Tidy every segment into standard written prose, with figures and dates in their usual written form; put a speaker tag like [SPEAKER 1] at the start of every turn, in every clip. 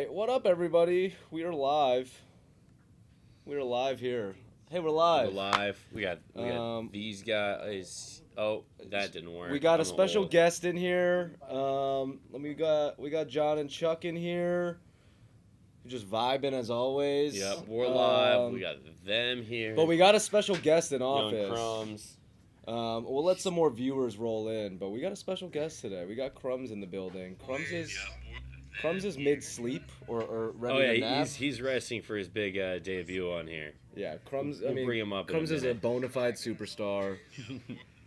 [SPEAKER 1] right, what up, everybody? We are live. We are live here. Hey, we're live.
[SPEAKER 2] We're live. We got these guys. Oh, that didn't work.
[SPEAKER 1] We got a special guest in here. We got John and Chuck in here. Just vibing as always.
[SPEAKER 2] Yep, we're live. We got them here.
[SPEAKER 1] But we got a special guest in office.
[SPEAKER 2] Young Crumbs.
[SPEAKER 1] We'll let some more viewers roll in, but we got a special guest today. We got Crumbs in the building. Crumbs is mid-sleep or ready to nap.
[SPEAKER 2] He's resting for his big debut on here.
[SPEAKER 1] Yeah, Crumbs.
[SPEAKER 2] We'll bring him up.
[SPEAKER 1] Crumbs is a bona fide superstar.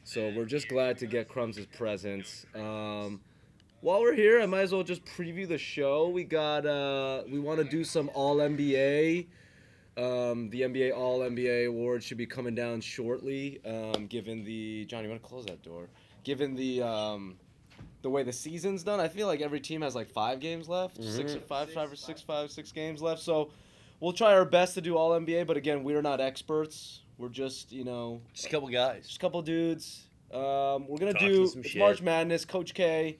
[SPEAKER 1] So we're just glad to get Crumbs' presence. While we're here, I might as well just preview the show. We want to do some All-NBA. The NBA All-NBA award should be coming down shortly. Given the John, you want to close that door? Given the way the season's done, I feel like every team has like 5 games left,
[SPEAKER 2] Mm-hmm.
[SPEAKER 1] 6 games left. So we'll try our best to do All-NBA, but again, we're not experts. We're just
[SPEAKER 2] just a couple guys,
[SPEAKER 1] just a couple dudes. We're gonna
[SPEAKER 2] Talking
[SPEAKER 1] do
[SPEAKER 2] some
[SPEAKER 1] it's
[SPEAKER 2] shit.
[SPEAKER 1] March Madness. Coach K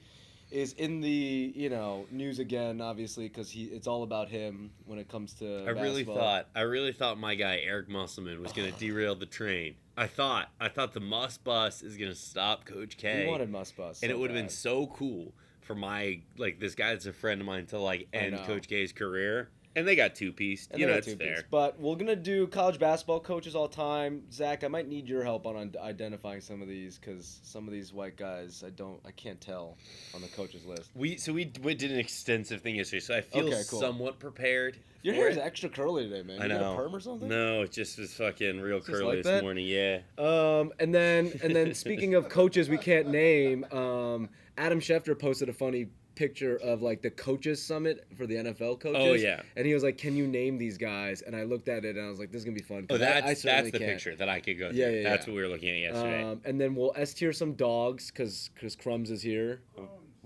[SPEAKER 1] is in the news again, obviously, because it's all about him when it comes to basketball.
[SPEAKER 2] I really thought my guy Eric Musselman was gonna derail the train. I thought the Muss Bus is gonna stop Coach K.
[SPEAKER 1] We wanted Muss Bus,
[SPEAKER 2] and it would have been so cool for this guy that's a friend of mine to end Coach K's career. And they got two-pieced. It's fair.
[SPEAKER 1] But we're going to do college basketball coaches all time. Zach, I might need your help on identifying some of these because some of these white guys, I can't tell on the coaches list.
[SPEAKER 2] We did an extensive thing yesterday, so I feel somewhat prepared.
[SPEAKER 1] Your hair is extra curly today, man.
[SPEAKER 2] I know.
[SPEAKER 1] You got a perm or something?
[SPEAKER 2] No, it just was fucking real curly
[SPEAKER 1] like
[SPEAKER 2] this
[SPEAKER 1] that?
[SPEAKER 2] morning, yeah.
[SPEAKER 1] And then speaking of coaches we can't name, Adam Schefter posted a funny picture of the coaches summit for the NFL coaches.
[SPEAKER 2] Oh yeah.
[SPEAKER 1] And he was like, "Can you name these guys?" And I looked at it and I was like, "This is gonna be fun."
[SPEAKER 2] Oh, that's the
[SPEAKER 1] can't.
[SPEAKER 2] picture that I could go through.
[SPEAKER 1] Yeah.
[SPEAKER 2] That's what we were looking at yesterday.
[SPEAKER 1] And then we'll S tier some dogs because Crumbs is here.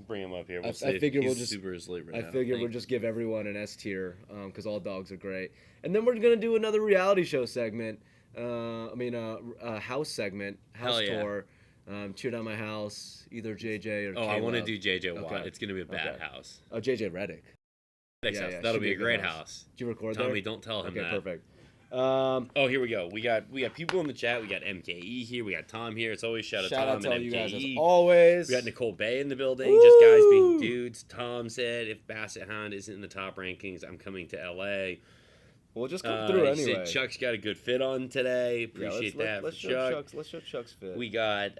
[SPEAKER 2] Bring him up here.
[SPEAKER 1] I figure we'll just
[SPEAKER 2] super asleep right
[SPEAKER 1] I
[SPEAKER 2] now.
[SPEAKER 1] figure we'll just give everyone an S tier because all dogs are great. And then we're gonna do another reality show segment. A house segment, tour. Cheer down my house, either JJ or.
[SPEAKER 2] Oh,
[SPEAKER 1] K-Love.
[SPEAKER 2] I want to do JJ Watt.
[SPEAKER 1] Okay.
[SPEAKER 2] It's gonna be a bad house.
[SPEAKER 1] Oh, JJ Redick.
[SPEAKER 2] That'll be a great house.
[SPEAKER 1] Did you record
[SPEAKER 2] Tommy,
[SPEAKER 1] there?
[SPEAKER 2] don't tell him that.
[SPEAKER 1] Okay, perfect.
[SPEAKER 2] Oh, here we go. We got people in the chat. We got MKE here. We got Tom here. It's always shout out Tom
[SPEAKER 1] to all
[SPEAKER 2] and
[SPEAKER 1] you
[SPEAKER 2] MKE.
[SPEAKER 1] guys as always.
[SPEAKER 2] We got Nicole Bay in the building.
[SPEAKER 1] Woo!
[SPEAKER 2] Just guys being dudes. Tom said if Basset Hound isn't in the top rankings, I'm coming to LA.
[SPEAKER 1] We'll just come through anyway.
[SPEAKER 2] Said Chuck's got a good fit on today. Appreciate that.
[SPEAKER 1] Let's show Chuck's fit.
[SPEAKER 2] We got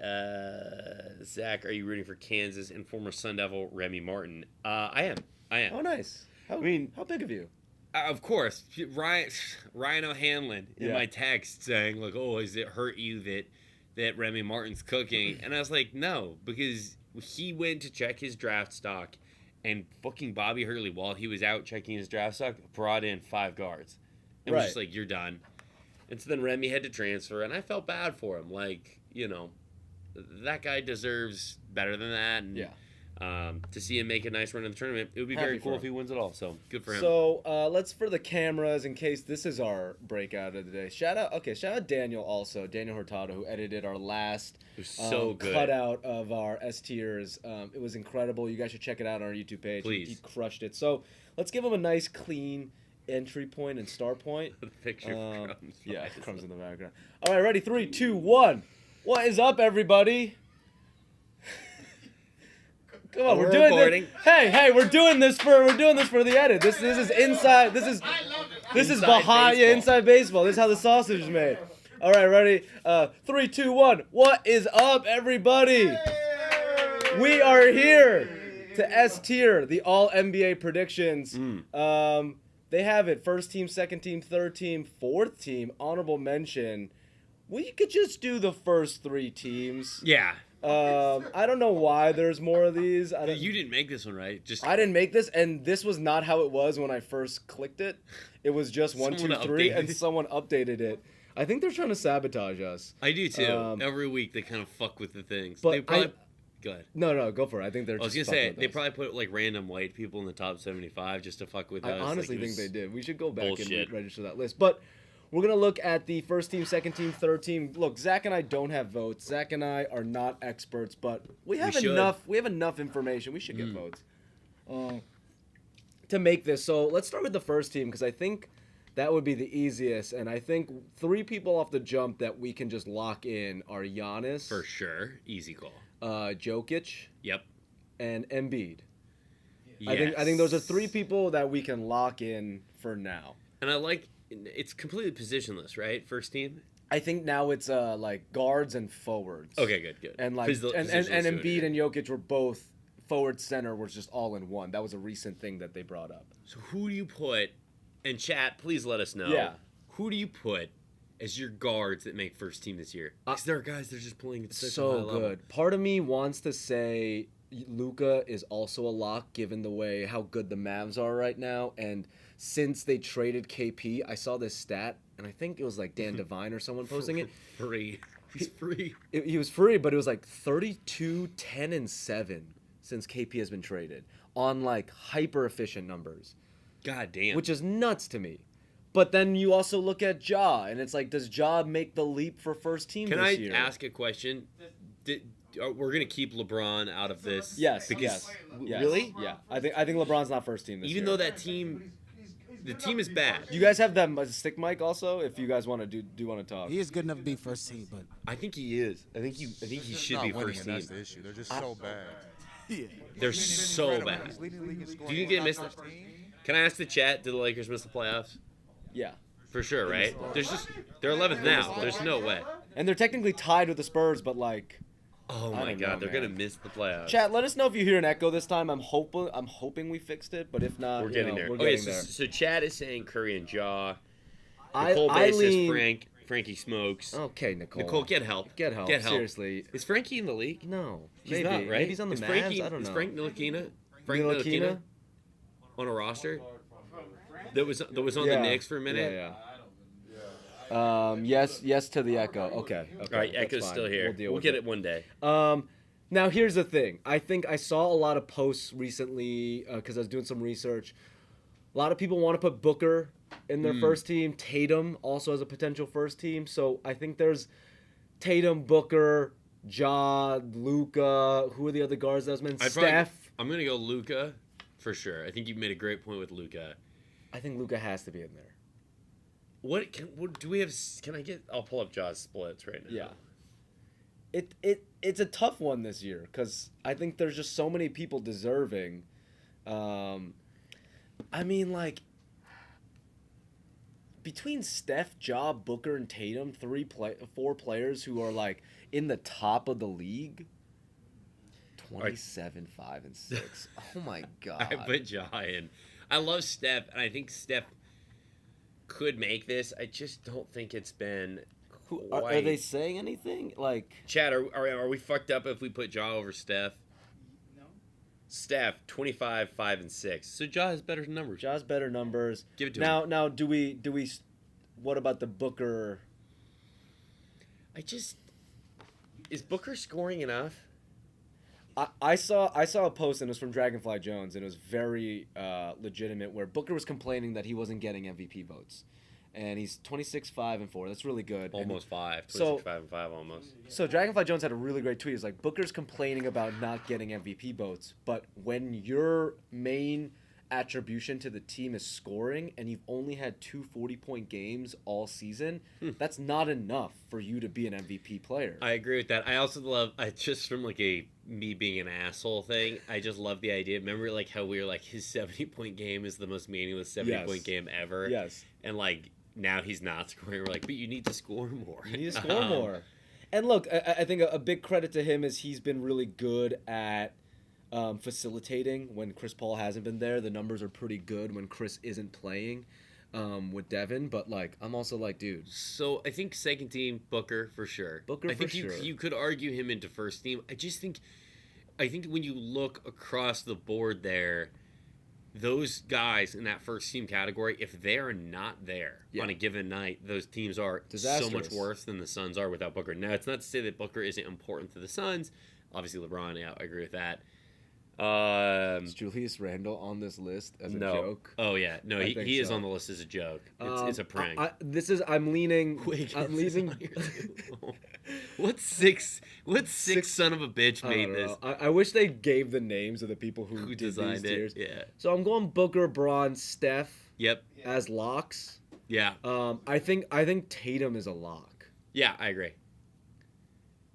[SPEAKER 2] Zach. Are you rooting for Kansas and former Sun Devil Remy Martin? I am.
[SPEAKER 1] Oh, nice. How big of you?
[SPEAKER 2] Of course, Ryan O'Hanlon in my text saying does it hurt you that Remy Martin's cooking? And I was like, no, because he went to check his draft stock, and fucking Bobby Hurley, while he was out checking his draft stock, brought in 5 guards, and was just like, you're done. And so then Remy had to transfer, and I felt bad for him. That guy deserves better than that. And, to see him make a nice run in the tournament, it would be very cool if he wins it all. So good for him.
[SPEAKER 1] So let's, for the cameras, in case this is our breakout of the day. Shout out Daniel also, Daniel Hurtado, who edited our last cutout of our S tiers. It was incredible. You guys should check it out on our YouTube page.
[SPEAKER 2] Please.
[SPEAKER 1] He crushed it. So let's give him a nice clean entry point and start point.
[SPEAKER 2] The picture of Crumbs.
[SPEAKER 1] Yeah, Crumbs in the background. All right, ready? 3, 2, 1. What is up, everybody? Come on, we're doing
[SPEAKER 2] recording.
[SPEAKER 1] this. Hey, we're doing this for the edit. This is inside. This is behind inside baseball. This is how the sausage is made. All right, ready? 3, 2, 1. What is up, everybody? We are here to S tier the All NBA predictions. They have it: first team, second team, third team, fourth team. Honorable mention. We could just do the first 3 teams.
[SPEAKER 2] Yeah.
[SPEAKER 1] I don't know why there's more of these.
[SPEAKER 2] You didn't make this one, right?
[SPEAKER 1] I didn't make this, and this was not how it was when I first clicked it. It was just 1, 2, 3, and someone updated it. I think they're trying to sabotage us.
[SPEAKER 2] I do too. Every week they kind of fuck with the things.
[SPEAKER 1] But
[SPEAKER 2] they probably go ahead.
[SPEAKER 1] No, go for it. I think they're.
[SPEAKER 2] I was gonna say they probably put random white people in the top 75 just to fuck with us.
[SPEAKER 1] I honestly think they did. We should go back
[SPEAKER 2] bullshit.
[SPEAKER 1] and register that list, but. We're going to look at the first team, second team, third team. Look, Zach and I don't have votes. Zach and I are not experts, but we have enough information. We should get votes. to make this. So let's start with the first team because I think that would be the easiest. And I think 3 people off the jump that we can just lock in are Giannis.
[SPEAKER 2] For sure. Easy call.
[SPEAKER 1] Jokic.
[SPEAKER 2] Yep.
[SPEAKER 1] And Embiid.
[SPEAKER 2] Yes.
[SPEAKER 1] I think those are 3 people that we can lock in for now.
[SPEAKER 2] And it's completely positionless, right? First team?
[SPEAKER 1] I think now it's like guards and forwards.
[SPEAKER 2] Okay, good.
[SPEAKER 1] And like and Embiid and Jokic were both forward center was just all in one. That was a recent thing that they brought up.
[SPEAKER 2] So who do you put, and chat, please let us know.
[SPEAKER 1] Yeah.
[SPEAKER 2] Who do you put as your guards that make first team this year? Because there are guys that are just playing at such a high level.
[SPEAKER 1] Good. Part of me wants to say Luka is also a lock given the way how good the Mavs are right now. And since they traded KP, I saw this stat, and I think it was like Dan Devine or someone posting it.
[SPEAKER 2] Free. He's free.
[SPEAKER 1] He was free, but it was like 32, 10, and 7 since KP has been traded on like hyper efficient numbers.
[SPEAKER 2] God damn.
[SPEAKER 1] Which is nuts to me. But then you also look at Ja, and it's like, does Ja make the leap for first team this year?
[SPEAKER 2] Can I ask a question? We're gonna keep LeBron out of this.
[SPEAKER 1] Yes.
[SPEAKER 2] Really?
[SPEAKER 1] Yeah. I think LeBron's not first team this year.
[SPEAKER 2] Even though that team, the team is bad.
[SPEAKER 1] You guys have that stick mic also. If you guys want to do want to talk.
[SPEAKER 3] He is good enough to be first team, but
[SPEAKER 2] I think he is. I think he should be first team.
[SPEAKER 4] That's the issue. They're just so bad.
[SPEAKER 3] yeah.
[SPEAKER 2] They're so bad. Do you get missed? Can I ask the chat? Did the Lakers miss the playoffs?
[SPEAKER 1] Yeah.
[SPEAKER 2] For sure, right? They're 11th now. There's no way.
[SPEAKER 1] And they're technically tied with the Spurs, but like.
[SPEAKER 2] Oh
[SPEAKER 1] I
[SPEAKER 2] my
[SPEAKER 1] don't
[SPEAKER 2] God,
[SPEAKER 1] know,
[SPEAKER 2] they're
[SPEAKER 1] man.
[SPEAKER 2] gonna miss the playoffs.
[SPEAKER 1] Chat, let us know if you hear an echo this time. I'm hoping we fixed it, but if not,
[SPEAKER 2] We're getting there.
[SPEAKER 1] We're
[SPEAKER 2] Okay,
[SPEAKER 1] getting there.
[SPEAKER 2] so Chad is saying Curry and Ja.
[SPEAKER 1] I
[SPEAKER 2] Nicole Bay says
[SPEAKER 1] lean-
[SPEAKER 2] Frankie smokes.
[SPEAKER 1] Okay, Nicole.
[SPEAKER 2] Nicole, get help.
[SPEAKER 1] Get help. Seriously.
[SPEAKER 2] Is Frankie in the league?
[SPEAKER 1] No.
[SPEAKER 2] He's
[SPEAKER 1] maybe.
[SPEAKER 2] not, right?
[SPEAKER 1] Maybe he's on the
[SPEAKER 2] is
[SPEAKER 1] Mavs.
[SPEAKER 2] Frankie,
[SPEAKER 1] I don't know.
[SPEAKER 2] Is Frank Ntilikina
[SPEAKER 1] Ntilikina?
[SPEAKER 2] on a roster? That was on the Knicks for a minute?
[SPEAKER 1] Yeah. Yes to the echo. Okay.
[SPEAKER 2] All right,
[SPEAKER 1] that's
[SPEAKER 2] Echo's
[SPEAKER 1] fine.
[SPEAKER 2] still here.
[SPEAKER 1] We'll
[SPEAKER 2] We'll get it one day.
[SPEAKER 1] Now here's the thing. I think I saw a lot of posts recently because I was doing some research. A lot of people want to put Booker in their first team. Tatum also has a potential first team. So I think there's Tatum, Booker, Ja, Luka. Who are the other guards that was mentioned? Steph.
[SPEAKER 2] I'm gonna go Luka for sure. I think you made a great point with Luka.
[SPEAKER 1] I think Luka has to be in there.
[SPEAKER 2] What do we have? Can I get? I'll pull up Ja's splits right now.
[SPEAKER 1] Yeah. It's a tough one this year because I think there's just so many people deserving. I mean, like, between Steph, Ja, Booker, and Tatum, 4 players who are like in the top of the league. 27, 5, and 6. Oh my God.
[SPEAKER 2] I put Ja in. I love Steph, and I think Steph could make this. I just don't think it's been.
[SPEAKER 1] Are they saying anything? Like,
[SPEAKER 2] Chad, are we fucked up if we put Ja over Steph?
[SPEAKER 5] No.
[SPEAKER 2] Steph, 25, 5, and 6. So Ja has better numbers.
[SPEAKER 1] Ja's better numbers.
[SPEAKER 2] Give it to him.
[SPEAKER 1] Now, do we? What about the Booker?
[SPEAKER 2] Is Booker scoring enough?
[SPEAKER 1] I saw a post and it was from Dragonfly Jones and it was very legitimate where Booker was complaining that he wasn't getting MVP votes. And he's 26, 5, and 4. That's really good.
[SPEAKER 2] Almost 5. 26,
[SPEAKER 1] So-
[SPEAKER 2] 5, and 5 almost.
[SPEAKER 1] So Dragonfly Jones had a really great tweet. He's like, Booker's complaining about not getting MVP votes, but when your main attribution to the team is scoring and you've only had 2 40-point games all season, that's not enough for you to be an MVP player.
[SPEAKER 2] I agree with that. I also love, just from like a me being an asshole thing, I just love the idea. Remember like how we were like, his 70-point game is the most meaningless 70-point game ever?
[SPEAKER 1] Yes.
[SPEAKER 2] And like, now he's not scoring. We're like, but you need to score more.
[SPEAKER 1] You need to score more. And look, I think a big credit to him is he's been really good at facilitating when Chris Paul hasn't been there. The numbers are pretty good when Chris isn't playing with Devin. But, like, I'm also like, dude.
[SPEAKER 2] So I think second team, Booker for sure.
[SPEAKER 1] Booker
[SPEAKER 2] I think
[SPEAKER 1] for sure.
[SPEAKER 2] you could argue him into first team. I think when you look across the board there, those guys in that first team category, if they're not there on a given night, those teams are so much worse than the Suns are without Booker. Now, it's not to say that Booker isn't important to the Suns. Obviously, LeBron, yeah, I agree with that.
[SPEAKER 1] Is Julius Randle on this list as a
[SPEAKER 2] No.
[SPEAKER 1] joke?
[SPEAKER 2] Oh yeah, no,
[SPEAKER 1] I
[SPEAKER 2] he
[SPEAKER 1] think
[SPEAKER 2] is
[SPEAKER 1] so.
[SPEAKER 2] on the list as a joke. It's a prank.
[SPEAKER 1] I'm leaning.
[SPEAKER 2] Wiggins
[SPEAKER 1] I'm
[SPEAKER 2] is
[SPEAKER 1] leaning.
[SPEAKER 2] on here too. What six son of a bitch
[SPEAKER 1] I
[SPEAKER 2] made
[SPEAKER 1] don't
[SPEAKER 2] this?
[SPEAKER 1] know. I wish they gave the names of the people who did
[SPEAKER 2] designed
[SPEAKER 1] these tiers.
[SPEAKER 2] it? Yeah.
[SPEAKER 1] So I'm going Booker, Braun, Steph
[SPEAKER 2] Yep.
[SPEAKER 1] as locks.
[SPEAKER 2] Yeah.
[SPEAKER 1] I think Tatum is a lock.
[SPEAKER 2] Yeah, I agree.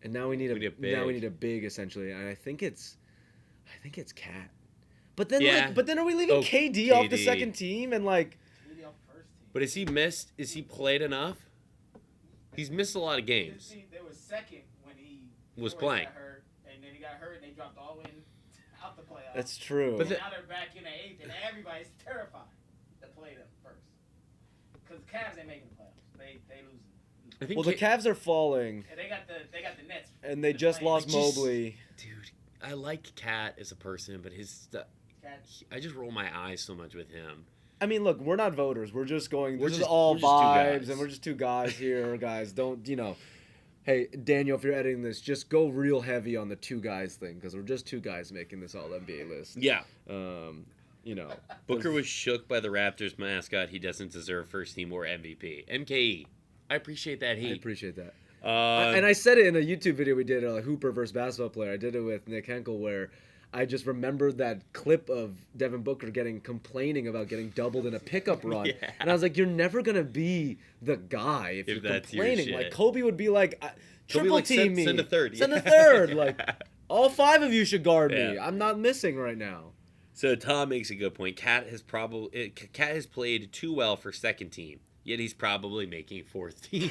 [SPEAKER 1] And now we need
[SPEAKER 2] We need a
[SPEAKER 1] now we
[SPEAKER 2] big.
[SPEAKER 1] need a big essentially, and I think it's Cat. But then
[SPEAKER 2] Yeah.
[SPEAKER 1] are we leaving
[SPEAKER 2] Oh,
[SPEAKER 1] KD off the
[SPEAKER 2] KD.
[SPEAKER 1] second team and like
[SPEAKER 4] Really off first team.
[SPEAKER 2] But is he missed? Is he played enough? He's missed a lot of games.
[SPEAKER 4] They were second when he
[SPEAKER 2] Was
[SPEAKER 4] before he
[SPEAKER 2] playing.
[SPEAKER 4] got hurt, and then he got hurt, and they dropped all the way out the playoffs.
[SPEAKER 1] that's true.
[SPEAKER 2] But
[SPEAKER 4] And
[SPEAKER 2] the-
[SPEAKER 4] now they're back in the eighth, and everybody's terrified to play them first. Because the Cavs ain't making the playoffs. They losing.
[SPEAKER 2] I think
[SPEAKER 1] well, the Cavs are falling,
[SPEAKER 4] And they got the Nets.
[SPEAKER 1] and they just
[SPEAKER 4] playing.
[SPEAKER 1] lost
[SPEAKER 2] Just-
[SPEAKER 1] Mobley.
[SPEAKER 2] dude, I like Cat as a person, but his stuff.
[SPEAKER 4] Cavs.
[SPEAKER 2] I just roll my eyes so much with him.
[SPEAKER 1] I mean, look, we're not voters. We're just going.
[SPEAKER 2] We're
[SPEAKER 1] This is
[SPEAKER 2] just-
[SPEAKER 1] all
[SPEAKER 2] we're just two
[SPEAKER 1] vibes,
[SPEAKER 2] guys.
[SPEAKER 1] and we're just two guys here, guys. Don't Hey, Daniel, if you're editing this, just go real heavy on the two guys thing because we're just two guys making this all NBA list.
[SPEAKER 2] Yeah.
[SPEAKER 1] Booker
[SPEAKER 2] Booker was shook by the Raptors mascot. He doesn't deserve first team or MVP. MKE. I appreciate that
[SPEAKER 1] I
[SPEAKER 2] heat.
[SPEAKER 1] appreciate that.
[SPEAKER 2] Uh,
[SPEAKER 1] And I said it in a YouTube video we did, Hooper versus basketball player. I did it with Nick Henkel, where I just remembered that clip of Devin Booker complaining about getting doubled in a pickup run,
[SPEAKER 2] Yeah.
[SPEAKER 1] and I was like, "You're never gonna be the guy if you're
[SPEAKER 2] that's your
[SPEAKER 1] complaining."
[SPEAKER 2] shit.
[SPEAKER 1] Like Kobe would be like,
[SPEAKER 2] Kobe,
[SPEAKER 1] "Triple
[SPEAKER 2] like,
[SPEAKER 1] team me,
[SPEAKER 2] send a third."
[SPEAKER 1] send a
[SPEAKER 2] Yeah.
[SPEAKER 1] third." Like, all five of you should guard me.
[SPEAKER 2] Yeah.
[SPEAKER 1] I'm not missing right now.
[SPEAKER 2] So Tom makes a good point. Cat has played too well for second team, yet he's probably making fourth team.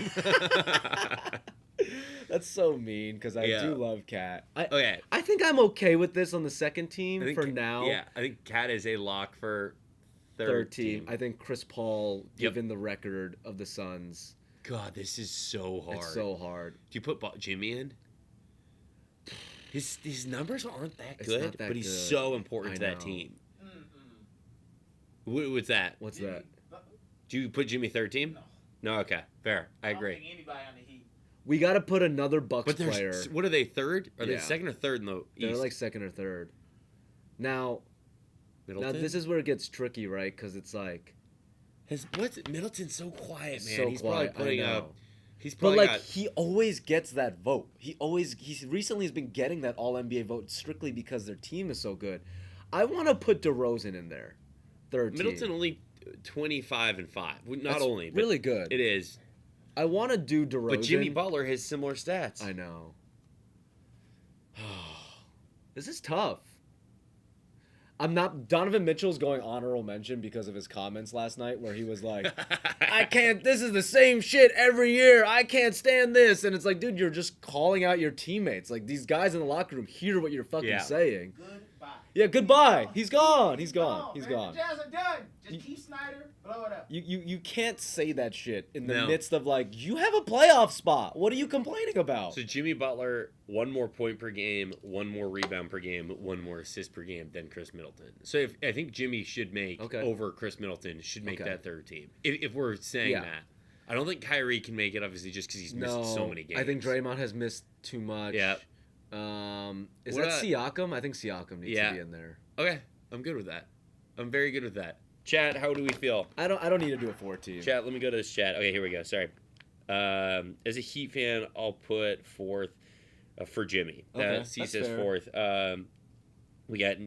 [SPEAKER 1] That's so mean because I
[SPEAKER 2] Yeah.
[SPEAKER 1] do love Cat.
[SPEAKER 2] Okay.
[SPEAKER 1] I think I'm okay with this on the second team
[SPEAKER 2] I think,
[SPEAKER 1] for now.
[SPEAKER 2] Yeah, I think Cat is a lock for
[SPEAKER 1] Third team. I think Chris Paul,
[SPEAKER 2] Yep.
[SPEAKER 1] given the record of the Suns,
[SPEAKER 2] God, this is so hard.
[SPEAKER 1] it's so hard.
[SPEAKER 2] Do you put Jimmy in? His numbers aren't that
[SPEAKER 1] It's
[SPEAKER 2] good,
[SPEAKER 1] not that
[SPEAKER 2] but he's
[SPEAKER 1] good.
[SPEAKER 2] so important
[SPEAKER 1] I
[SPEAKER 2] to that
[SPEAKER 1] know.
[SPEAKER 2] team.
[SPEAKER 4] Mm-mm.
[SPEAKER 2] What's that?
[SPEAKER 1] What's that?
[SPEAKER 2] Do you put Jimmy third team?
[SPEAKER 4] No.
[SPEAKER 2] No, okay, fair. I
[SPEAKER 4] don't
[SPEAKER 2] agree.
[SPEAKER 4] think anybody on the Heat.
[SPEAKER 1] We got to put another Bucks
[SPEAKER 2] But
[SPEAKER 1] player.
[SPEAKER 2] what are they, third? Are they
[SPEAKER 1] Yeah.
[SPEAKER 2] second or third in the
[SPEAKER 1] They're
[SPEAKER 2] East?
[SPEAKER 1] like second or third. Now
[SPEAKER 2] Middleton?
[SPEAKER 1] this is where it gets tricky, right? Because it's like
[SPEAKER 2] Middleton's so quiet, man.
[SPEAKER 1] so
[SPEAKER 2] he's
[SPEAKER 1] quiet.
[SPEAKER 2] probably putting
[SPEAKER 1] I know.
[SPEAKER 2] up. He's
[SPEAKER 1] But
[SPEAKER 2] probably
[SPEAKER 1] like
[SPEAKER 2] got.
[SPEAKER 1] he always gets that vote. He recently has been getting that All NBA vote strictly because their team is so good. I want to put DeRozan in there, third
[SPEAKER 2] Middleton
[SPEAKER 1] team.
[SPEAKER 2] only 25-5. Not
[SPEAKER 1] That's
[SPEAKER 2] only, but
[SPEAKER 1] really good.
[SPEAKER 2] it is.
[SPEAKER 1] I want to do DeRozan.
[SPEAKER 2] But Jimmy Butler has similar stats.
[SPEAKER 1] I know. This is tough. I'm not. Donovan Mitchell's going honorable mention because of his comments last night, where he was like, "I can't. This is the same shit every year. I can't stand this." And it's like, dude, you're just calling out your teammates. Like these guys in the locker room hear what you're fucking
[SPEAKER 2] Yeah.
[SPEAKER 1] saying.
[SPEAKER 4] Goodbye.
[SPEAKER 1] Yeah, goodbye. He's gone. He's gone. He's
[SPEAKER 4] man.
[SPEAKER 1] gone.
[SPEAKER 4] The Jazz are done. Just
[SPEAKER 1] You-
[SPEAKER 4] keep Snyder. Blow it up.
[SPEAKER 1] You can't say that shit in the
[SPEAKER 2] No.
[SPEAKER 1] midst of like you have a playoff spot. What are you complaining about?
[SPEAKER 2] So Jimmy Butler, 1 more point per game, 1 more rebound per game, 1 more assist per game than Chris Middleton. So I think Jimmy should make over Chris Middleton should make that third team. If we're saying that, I don't think Kyrie can make it obviously just because he's missed so many games.
[SPEAKER 1] I think Draymond has missed too much.
[SPEAKER 2] Yeah.
[SPEAKER 1] Is
[SPEAKER 2] What
[SPEAKER 1] that Siakam? I think Siakam needs
[SPEAKER 2] Yeah.
[SPEAKER 1] to be in there.
[SPEAKER 2] Okay, I'm good with that. I'm very good with that. Chat, how do we feel?
[SPEAKER 1] I don't need to do a 4 team.
[SPEAKER 2] Chat, let me go to this chat. Okay, here we go. Sorry. As a Heat fan, I'll put fourth for Jimmy.
[SPEAKER 1] Okay,
[SPEAKER 2] C
[SPEAKER 1] that's
[SPEAKER 2] says
[SPEAKER 1] fair.
[SPEAKER 2] fourth. We got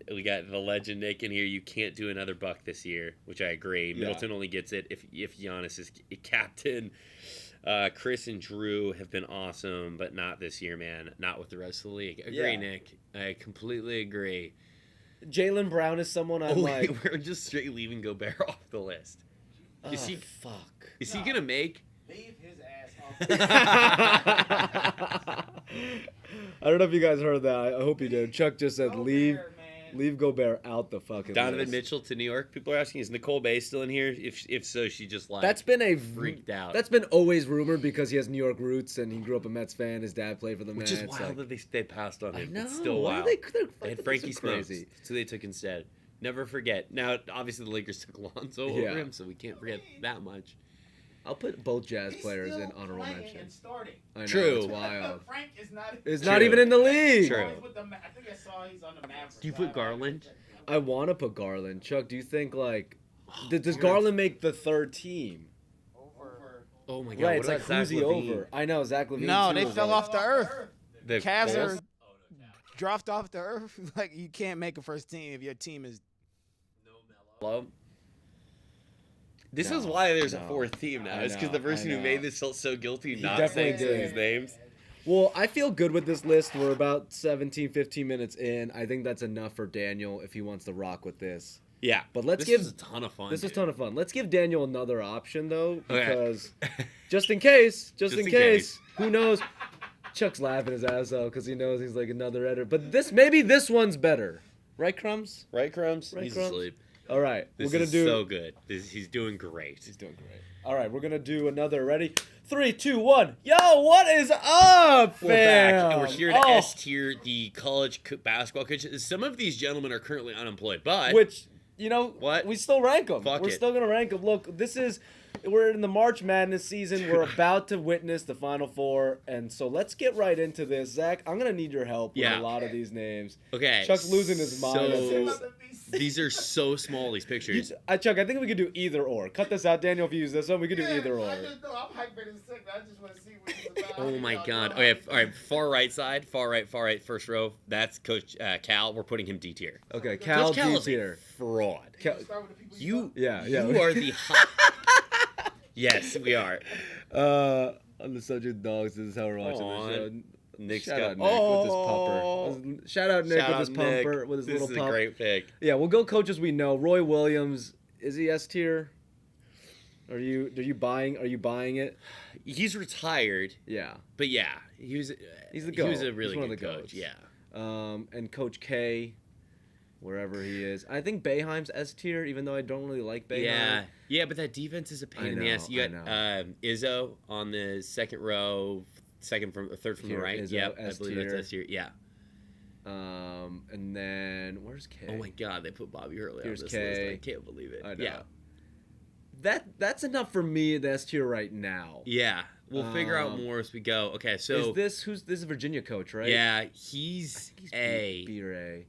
[SPEAKER 2] the legend Nick in here. You can't do another buck this year, which I agree.
[SPEAKER 1] Yeah.
[SPEAKER 2] Middleton only gets it if Giannis is captain. Chris and Drew have been awesome, but not this year, man. Not with the rest of the league. Agree,
[SPEAKER 1] Yeah.
[SPEAKER 2] Nick. I completely agree.
[SPEAKER 1] Jaylen Brown is someone I'm like.
[SPEAKER 2] We're just straight leaving Gobert off the list.
[SPEAKER 1] Oh,
[SPEAKER 2] Is he-
[SPEAKER 1] fuck.
[SPEAKER 2] Is he gonna make?
[SPEAKER 4] Leave his ass off.
[SPEAKER 1] I don't know if you guys heard that. I hope you did. Chuck just said
[SPEAKER 4] Gobert,
[SPEAKER 1] leave
[SPEAKER 4] man.
[SPEAKER 1] Gobert out the fucking
[SPEAKER 2] Donovan
[SPEAKER 1] list.
[SPEAKER 2] Mitchell to New York. People are asking, is Nicole Bay still in here? If so, she just like
[SPEAKER 1] That's been a
[SPEAKER 2] freaked out.
[SPEAKER 1] That's been always rumored because he has New York roots and he grew up a Mets fan. His dad played for the
[SPEAKER 2] which
[SPEAKER 1] Mets.
[SPEAKER 2] is wild
[SPEAKER 1] like-
[SPEAKER 2] that they passed on
[SPEAKER 1] I
[SPEAKER 2] him.
[SPEAKER 1] know.
[SPEAKER 2] It's still
[SPEAKER 1] Why
[SPEAKER 2] wild.
[SPEAKER 1] They're
[SPEAKER 2] They
[SPEAKER 1] fucking
[SPEAKER 2] had Frankie
[SPEAKER 1] so
[SPEAKER 2] Smokes,
[SPEAKER 1] crazy.
[SPEAKER 2] so they took instead. Never forget. Now, obviously, the Lakers took Lonzo
[SPEAKER 1] Yeah.
[SPEAKER 2] over him, so we can't forget that much.
[SPEAKER 1] I'll put both Jazz
[SPEAKER 4] He's
[SPEAKER 1] players
[SPEAKER 4] still
[SPEAKER 1] in honorable
[SPEAKER 4] playing
[SPEAKER 1] mention.
[SPEAKER 4] and starting.
[SPEAKER 1] I know,
[SPEAKER 2] True.
[SPEAKER 1] it's wild.
[SPEAKER 4] Frank is not.
[SPEAKER 1] It's
[SPEAKER 2] True.
[SPEAKER 1] not even in the league.
[SPEAKER 2] True.
[SPEAKER 4] I think I saw he's on the Mavericks.
[SPEAKER 2] Do you put Garland?
[SPEAKER 1] I want to put Garland. Chuck, do you think like does Garland make the third team?
[SPEAKER 4] Over.
[SPEAKER 2] Oh my God!
[SPEAKER 1] Right,
[SPEAKER 2] what
[SPEAKER 1] it's like
[SPEAKER 2] about
[SPEAKER 1] who's
[SPEAKER 2] Zach
[SPEAKER 1] he
[SPEAKER 2] LaVine?
[SPEAKER 1] over? I know Zach LaVine.
[SPEAKER 3] No,
[SPEAKER 1] too
[SPEAKER 3] they
[SPEAKER 1] was
[SPEAKER 3] fell
[SPEAKER 1] like-
[SPEAKER 3] off the earth.
[SPEAKER 2] The
[SPEAKER 3] Cavs
[SPEAKER 2] Bulls?
[SPEAKER 3] are dropped off the earth. Like you can't make a first team if your team is.
[SPEAKER 2] Hello? This
[SPEAKER 1] No,
[SPEAKER 2] is why there's a
[SPEAKER 1] no.
[SPEAKER 2] fourth team now.
[SPEAKER 1] I
[SPEAKER 2] It's because
[SPEAKER 1] know,
[SPEAKER 2] the person
[SPEAKER 1] I
[SPEAKER 2] who
[SPEAKER 1] know.
[SPEAKER 2] made this felt so guilty
[SPEAKER 1] He
[SPEAKER 2] not
[SPEAKER 1] definitely
[SPEAKER 2] saying some of
[SPEAKER 1] did.
[SPEAKER 2] these names.
[SPEAKER 1] Well, I feel good with this list. We're about 17, 15 minutes in. I think that's enough for Daniel if he wants to rock with this.
[SPEAKER 2] Yeah,
[SPEAKER 1] But let's
[SPEAKER 2] this
[SPEAKER 1] give
[SPEAKER 2] was a ton of fun.
[SPEAKER 1] this was a
[SPEAKER 2] dude.
[SPEAKER 1] ton of fun. Let's give Daniel another option though,
[SPEAKER 2] Okay.
[SPEAKER 1] because just in case,
[SPEAKER 2] Just
[SPEAKER 1] in
[SPEAKER 2] in
[SPEAKER 1] case,
[SPEAKER 2] case.
[SPEAKER 1] who knows? Chuck's laughing his ass off because he knows he's like another editor. But maybe this one's better, right, Crumbs?
[SPEAKER 2] Right, Crumbs?
[SPEAKER 1] Right,
[SPEAKER 2] He's
[SPEAKER 1] Crumbs?
[SPEAKER 2] asleep.
[SPEAKER 1] All right,
[SPEAKER 2] This
[SPEAKER 1] we're gonna
[SPEAKER 2] is
[SPEAKER 1] do.
[SPEAKER 2] so good. He's doing great.
[SPEAKER 1] He's doing great. All right, we're gonna do another. Ready? 3, 2, 1. Yo, what is up, fam?
[SPEAKER 2] We're back, and we're here to
[SPEAKER 1] Oh,
[SPEAKER 2] S tier the college basketball coaches. Some of these gentlemen are currently unemployed, but
[SPEAKER 1] which
[SPEAKER 2] What?
[SPEAKER 1] we still rank them.
[SPEAKER 2] Fuck
[SPEAKER 1] We're
[SPEAKER 2] it.
[SPEAKER 1] still gonna rank them. Look, we're in the March Madness season. We're about to witness the Final Four, and so let's get right into this. Zach, I'm gonna need your help with
[SPEAKER 2] Yeah.
[SPEAKER 1] a lot of these names.
[SPEAKER 2] okay.
[SPEAKER 1] Chuck's losing his mind at
[SPEAKER 2] So
[SPEAKER 1] this.
[SPEAKER 2] these are so small. These pictures.
[SPEAKER 1] Chuck, I think we could do either or. Cut this out, Daniel. If you use this one, we could do either or.
[SPEAKER 4] I just know I'm hyped in a second. I just want to see what he's about.
[SPEAKER 2] Oh my God. Okay, all right. Far right side. Far right. First row. That's Coach Cal. We're putting him D tier.
[SPEAKER 1] Okay, Cal
[SPEAKER 2] Coach Cal
[SPEAKER 1] D
[SPEAKER 2] is a
[SPEAKER 1] tier.
[SPEAKER 2] fraud.
[SPEAKER 4] Start with the people
[SPEAKER 2] You,
[SPEAKER 1] Yeah.
[SPEAKER 2] you are the hot. Yes, we are.
[SPEAKER 1] On the subject of dogs, this is how we're watching
[SPEAKER 2] Aw,
[SPEAKER 1] the show.
[SPEAKER 2] Nick's
[SPEAKER 1] Shout
[SPEAKER 2] got.
[SPEAKER 1] out Nick with his pupper. Shout out Nick
[SPEAKER 2] Shout
[SPEAKER 1] with
[SPEAKER 2] out
[SPEAKER 1] his
[SPEAKER 2] Nick.
[SPEAKER 1] pumper, with his
[SPEAKER 2] This
[SPEAKER 1] little
[SPEAKER 2] is
[SPEAKER 1] pup.
[SPEAKER 2] a great pick.
[SPEAKER 1] Yeah, we'll go coaches we know. Roy Williams, is he S tier? Are you buying it?
[SPEAKER 2] He's retired,
[SPEAKER 1] Yeah.
[SPEAKER 2] but yeah, he was.
[SPEAKER 1] He's the
[SPEAKER 2] He was
[SPEAKER 1] GOAT.
[SPEAKER 2] a really
[SPEAKER 1] He's one
[SPEAKER 2] good
[SPEAKER 1] of the
[SPEAKER 2] coach.
[SPEAKER 1] GOATs.
[SPEAKER 2] Yeah.
[SPEAKER 1] And Coach K, wherever he is. I think Boeheim's S tier, even though I don't really like Boeheim.
[SPEAKER 2] Yeah, but that defense is a pain
[SPEAKER 1] I
[SPEAKER 2] in the
[SPEAKER 1] know,
[SPEAKER 2] ass. You
[SPEAKER 1] I
[SPEAKER 2] got Izzo on the second row, third from
[SPEAKER 1] Here,
[SPEAKER 2] the right.
[SPEAKER 1] Izzo,
[SPEAKER 2] Yep, I
[SPEAKER 1] S
[SPEAKER 2] believe
[SPEAKER 1] tier.
[SPEAKER 2] that's S tier. Yeah.
[SPEAKER 1] And then where's K?
[SPEAKER 2] Oh my God, they put Bobby Hurley
[SPEAKER 1] Here's
[SPEAKER 2] on this
[SPEAKER 1] K.
[SPEAKER 2] list. I can't believe it.
[SPEAKER 1] I know.
[SPEAKER 2] Yeah,
[SPEAKER 1] That's enough for me in the S tier right now.
[SPEAKER 2] yeah. We'll figure out
[SPEAKER 1] Um,
[SPEAKER 2] more as we go. Okay, so
[SPEAKER 1] Is this is a Virginia coach, right?
[SPEAKER 2] yeah,
[SPEAKER 1] I
[SPEAKER 2] he's
[SPEAKER 1] think he's
[SPEAKER 2] A.
[SPEAKER 1] B or A.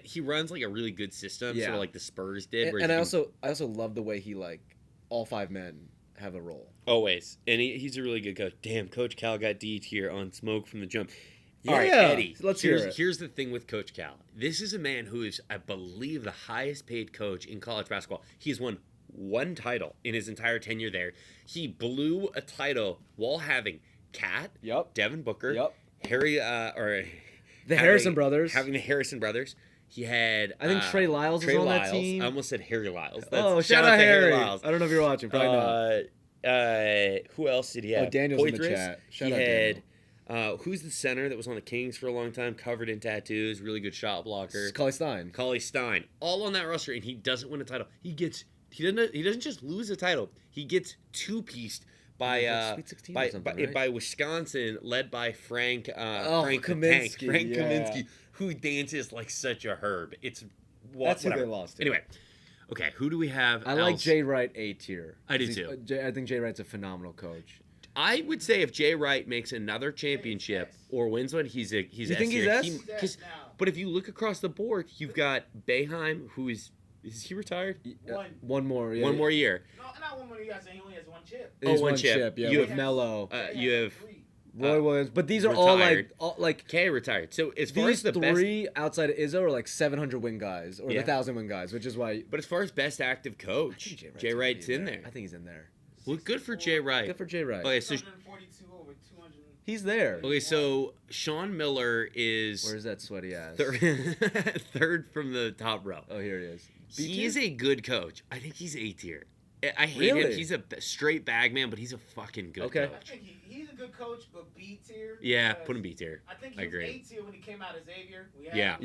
[SPEAKER 2] He runs like a really good system,
[SPEAKER 1] Yeah.
[SPEAKER 2] sort of like the Spurs did. where
[SPEAKER 1] And
[SPEAKER 2] he
[SPEAKER 1] I
[SPEAKER 2] can-
[SPEAKER 1] also love the way he like all 5 men have a role.
[SPEAKER 2] always, and he's a really good coach. Damn, Coach Cal got D tier on smoke from the jump.
[SPEAKER 1] Yeah,
[SPEAKER 2] All right, Eddie.
[SPEAKER 1] let's hear
[SPEAKER 2] here's,
[SPEAKER 1] it.
[SPEAKER 2] here's the thing with Coach Cal. This is a man who is, I believe, the highest paid coach in college basketball. He's won one title in his entire tenure there. He blew a title while having Cat,
[SPEAKER 1] Yep.
[SPEAKER 2] Devin Booker,
[SPEAKER 1] Yep.
[SPEAKER 2] Harry,
[SPEAKER 1] The
[SPEAKER 2] having-
[SPEAKER 1] Harrison brothers.
[SPEAKER 2] having the Harrison brothers. He had,
[SPEAKER 1] I think Trey Lyles
[SPEAKER 2] Trey
[SPEAKER 1] was on that
[SPEAKER 2] Lyles.
[SPEAKER 1] team.
[SPEAKER 2] I almost said Harry Lyles.
[SPEAKER 1] Oh, shout out
[SPEAKER 2] to
[SPEAKER 1] Harry.
[SPEAKER 2] Lyles.
[SPEAKER 1] I don't know if you're watching. Probably not.
[SPEAKER 2] Who else did he have?
[SPEAKER 1] Daniel's in the
[SPEAKER 2] Poitras.
[SPEAKER 1] chat. Shout
[SPEAKER 2] he
[SPEAKER 1] out
[SPEAKER 2] had, who's the center that was on the Kings for a long time, covered in tattoos, really good shot blocker?
[SPEAKER 1] Cully Stein.
[SPEAKER 2] Cauley Stein, all on that roster, and he doesn't win a title. He doesn't just lose a title. He gets two-pieced by
[SPEAKER 1] Like Sweet 16 or something, right?
[SPEAKER 2] by Wisconsin, led by Frank Frank the
[SPEAKER 1] Kaminsky,
[SPEAKER 2] Tank, Frank
[SPEAKER 1] yeah.
[SPEAKER 2] Kaminsky, who dances like such a herb. It's
[SPEAKER 1] That's who
[SPEAKER 2] whatever.
[SPEAKER 1] they lost to.
[SPEAKER 2] Anyway, okay, who do we have?
[SPEAKER 1] I like
[SPEAKER 2] else?
[SPEAKER 1] Jay Wright A tier.
[SPEAKER 2] I do
[SPEAKER 1] He's-
[SPEAKER 2] too.
[SPEAKER 1] I think Jay Wright's a phenomenal coach.
[SPEAKER 2] I would say if Jay Wright makes another championship or wins one, he's
[SPEAKER 1] You think he's
[SPEAKER 2] S-tier.
[SPEAKER 1] S?
[SPEAKER 2] He- 'cause- but if you look across the board, you've got Boeheim, who is he retired?
[SPEAKER 1] One more. Yeah.
[SPEAKER 2] One more year.
[SPEAKER 4] No, not one more. You guys saying he only has one chip.
[SPEAKER 1] It is
[SPEAKER 2] one
[SPEAKER 1] one
[SPEAKER 2] chip.
[SPEAKER 1] chip. Yeah,
[SPEAKER 2] You
[SPEAKER 1] with
[SPEAKER 2] have-
[SPEAKER 1] Melo,
[SPEAKER 2] You have
[SPEAKER 1] Roy Williams. But these are
[SPEAKER 2] retired.
[SPEAKER 1] all like
[SPEAKER 2] K retired. So as far
[SPEAKER 1] these
[SPEAKER 2] as the best,
[SPEAKER 1] three outside of Izzo are like 700 win guys or
[SPEAKER 2] Yeah.
[SPEAKER 1] the 1,000 win guys, which is why
[SPEAKER 2] but as far as best active coach, Jay Wright's in there.
[SPEAKER 1] I think he's in there.
[SPEAKER 2] Well, good for Jay Wright.
[SPEAKER 1] Good for Jay Wright.
[SPEAKER 2] Okay, so
[SPEAKER 4] 142 over 200.
[SPEAKER 1] He's there.
[SPEAKER 2] okay, so Sean Miller is
[SPEAKER 1] Where's that sweaty ass?
[SPEAKER 2] third from the top row.
[SPEAKER 1] Oh, here he is. B
[SPEAKER 2] He
[SPEAKER 1] tier?
[SPEAKER 2] is a good coach. I think he's A tier. I hate him.
[SPEAKER 1] Really?
[SPEAKER 2] He's a straight bag man, but he's a fucking good
[SPEAKER 1] Okay.
[SPEAKER 4] I
[SPEAKER 2] coach.
[SPEAKER 4] think he's a good coach, but B tier.
[SPEAKER 2] Yeah,
[SPEAKER 4] because
[SPEAKER 2] put him B tier.
[SPEAKER 4] I think
[SPEAKER 2] I
[SPEAKER 4] he was
[SPEAKER 2] agree.
[SPEAKER 4] A tier when he came out of Xavier. We had
[SPEAKER 2] Yeah.
[SPEAKER 4] him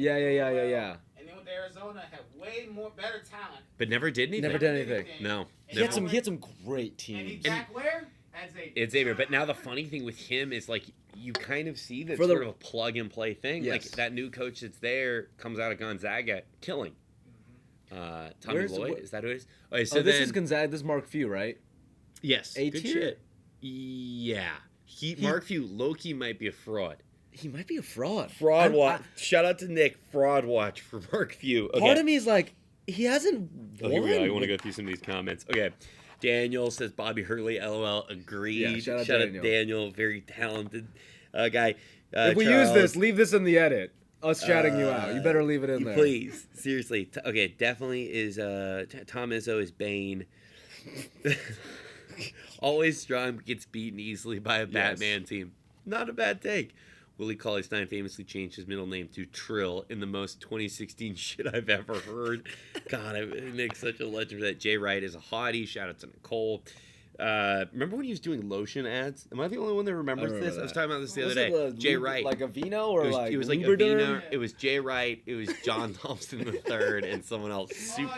[SPEAKER 1] Yeah.
[SPEAKER 4] And then with Arizona, had way more better talent.
[SPEAKER 2] But never did anything.
[SPEAKER 1] Never did anything.
[SPEAKER 2] No.
[SPEAKER 1] He had
[SPEAKER 2] never.
[SPEAKER 1] some great
[SPEAKER 4] And he
[SPEAKER 1] teams.
[SPEAKER 4] back where? At Xavier.
[SPEAKER 2] It's Xavier. But now the funny thing with him is like you kind of see that
[SPEAKER 1] For the-
[SPEAKER 2] sort of a plug and play thing. Like
[SPEAKER 1] Yes.
[SPEAKER 2] that new coach that's there comes out of Gonzaga, killing. Tommy
[SPEAKER 1] Where's-
[SPEAKER 2] Lloyd,
[SPEAKER 1] wh-
[SPEAKER 2] is that who it is? Okay, so
[SPEAKER 1] Oh, this
[SPEAKER 2] then,
[SPEAKER 1] is Gonzaga. This is Mark Few, right?
[SPEAKER 2] Yes.
[SPEAKER 1] A
[SPEAKER 2] Good
[SPEAKER 1] tier?
[SPEAKER 2] shit. Yeah. Mark Few, low-key might be a fraud.
[SPEAKER 1] He might be a fraud.
[SPEAKER 2] Fraud watch. Shout out to Nick. Fraud watch for Mark Few. Okay.
[SPEAKER 1] Part of me is like, he hasn't won.
[SPEAKER 2] Here we go. I want to go through some of these comments. Okay. Daniel says Bobby Hurley, LOL. Agreed.
[SPEAKER 1] Yeah, shout out Daniel.
[SPEAKER 2] Daniel. Very talented guy.
[SPEAKER 1] If we use this, leave this in the edit. Us shouting you out. You better leave it in there.
[SPEAKER 2] Please. Seriously. Okay, definitely is Tom Izzo is Bane. Always strong, but gets beaten easily by a Batman team. Not a bad take. Willie Cauley-Stein famously changed his middle name to Trill in the most 2016 shit I've ever heard. God, Nick's such a legend for that. Jay Wright is a hottie. Shout out to Nicole. Remember when he was doing lotion ads? Am I the only one that remembers this? I was talking about this the other day. Jay Wright.
[SPEAKER 1] Like a Vino or
[SPEAKER 2] it was like a Vino. It was Jay Wright. It was John Thompson III and someone else. Super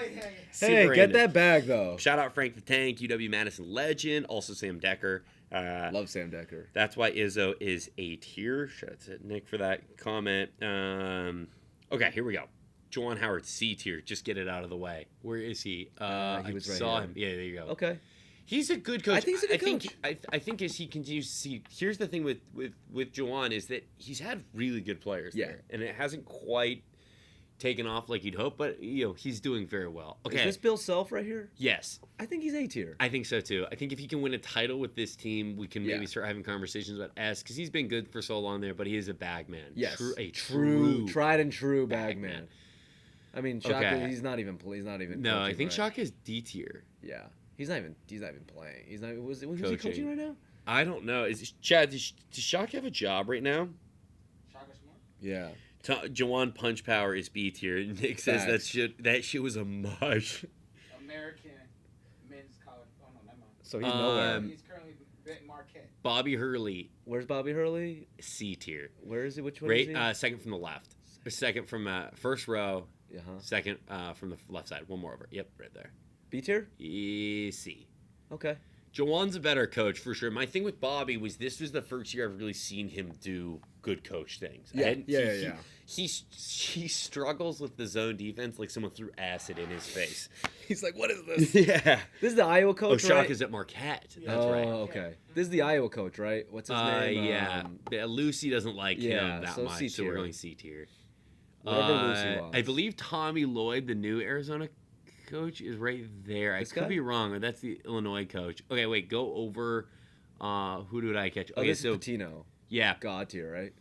[SPEAKER 1] Hey, get
[SPEAKER 2] random.
[SPEAKER 1] that bag though.
[SPEAKER 2] Shout out Frank the Tank, UW-Madison legend. Also Sam Decker.
[SPEAKER 1] Love Sam Decker.
[SPEAKER 2] That's why Izzo is A tier. Shout out to Nick for that comment. Okay, here we go. Juwan Howard, C tier. Just get it out of the way. Where is he?
[SPEAKER 1] He was right
[SPEAKER 2] saw
[SPEAKER 1] here.
[SPEAKER 2] him. Yeah, there you go.
[SPEAKER 1] Okay.
[SPEAKER 2] He's a good coach.
[SPEAKER 1] I think he's a good coach.
[SPEAKER 2] I think as he continues to see, here's the thing with Juwan is that he's had really good players there, and it hasn't quite taken off like you'd hope, but he's doing very well. Okay,
[SPEAKER 1] Is this Bill Self right here?
[SPEAKER 2] yes,
[SPEAKER 1] I think he's A tier.
[SPEAKER 2] I think so too. I think if he can win a title with this team, we can maybe start having conversations about S because he's been good for so long there, but he is a bag man.
[SPEAKER 1] Yes,
[SPEAKER 2] a
[SPEAKER 1] true, tried and true bag
[SPEAKER 2] man.
[SPEAKER 1] man. I mean, Shaka,
[SPEAKER 2] Okay.
[SPEAKER 1] he's not even.
[SPEAKER 2] No, I
[SPEAKER 1] coaching,
[SPEAKER 2] think
[SPEAKER 1] right?
[SPEAKER 2] Shaka is D tier.
[SPEAKER 1] Yeah, he's not even playing. He's not. Was he coaching right now?
[SPEAKER 2] I don't know. Chad? Does Shaka have a job right now?
[SPEAKER 4] Shaka Smart?
[SPEAKER 1] Yeah.
[SPEAKER 2] Jawan Punch Power is B tier. Nick says that shit was a mush.
[SPEAKER 4] American men's college. Oh no, never mind.
[SPEAKER 1] So he's nowhere.
[SPEAKER 4] He's currently at Marquette.
[SPEAKER 2] Bobby Hurley,
[SPEAKER 1] Where's Bobby Hurley?
[SPEAKER 2] C tier.
[SPEAKER 1] Where is he? Which one
[SPEAKER 2] Right,
[SPEAKER 1] is he?
[SPEAKER 2] second from the left. Second from first row.
[SPEAKER 1] Uh-huh.
[SPEAKER 2] Second from the left side. One more over. Yep, right there.
[SPEAKER 1] B tier?
[SPEAKER 2] C.
[SPEAKER 1] Okay.
[SPEAKER 2] Jawan's a better coach for sure. My thing with Bobby was this was the first year I've really seen him do good coach things.
[SPEAKER 1] Yeah.
[SPEAKER 2] He struggles with the zone defense like someone threw acid in his face.
[SPEAKER 1] He's like, what is this?
[SPEAKER 2] Yeah.
[SPEAKER 1] This is the Iowa coach,
[SPEAKER 2] Shaka
[SPEAKER 1] right?
[SPEAKER 2] is at Marquette.
[SPEAKER 4] Yeah.
[SPEAKER 2] That's right.
[SPEAKER 1] Okay. This is the Iowa coach, right? What's his name?
[SPEAKER 2] Yeah. Lucy doesn't like him that
[SPEAKER 1] so
[SPEAKER 2] much,
[SPEAKER 1] C
[SPEAKER 2] so we're
[SPEAKER 1] tier.
[SPEAKER 2] going C tier.
[SPEAKER 1] Whatever Lucy wants.
[SPEAKER 2] I believe Tommy Lloyd, the new Arizona coach, is right there.
[SPEAKER 1] This
[SPEAKER 2] I could
[SPEAKER 1] guy?
[SPEAKER 2] be wrong, or that's the Illinois coach. Okay, wait, go over. Who did I catch?
[SPEAKER 1] Oh,
[SPEAKER 2] Okay,
[SPEAKER 1] this
[SPEAKER 2] so
[SPEAKER 1] is Patino.
[SPEAKER 2] yeah,
[SPEAKER 1] God tier, right?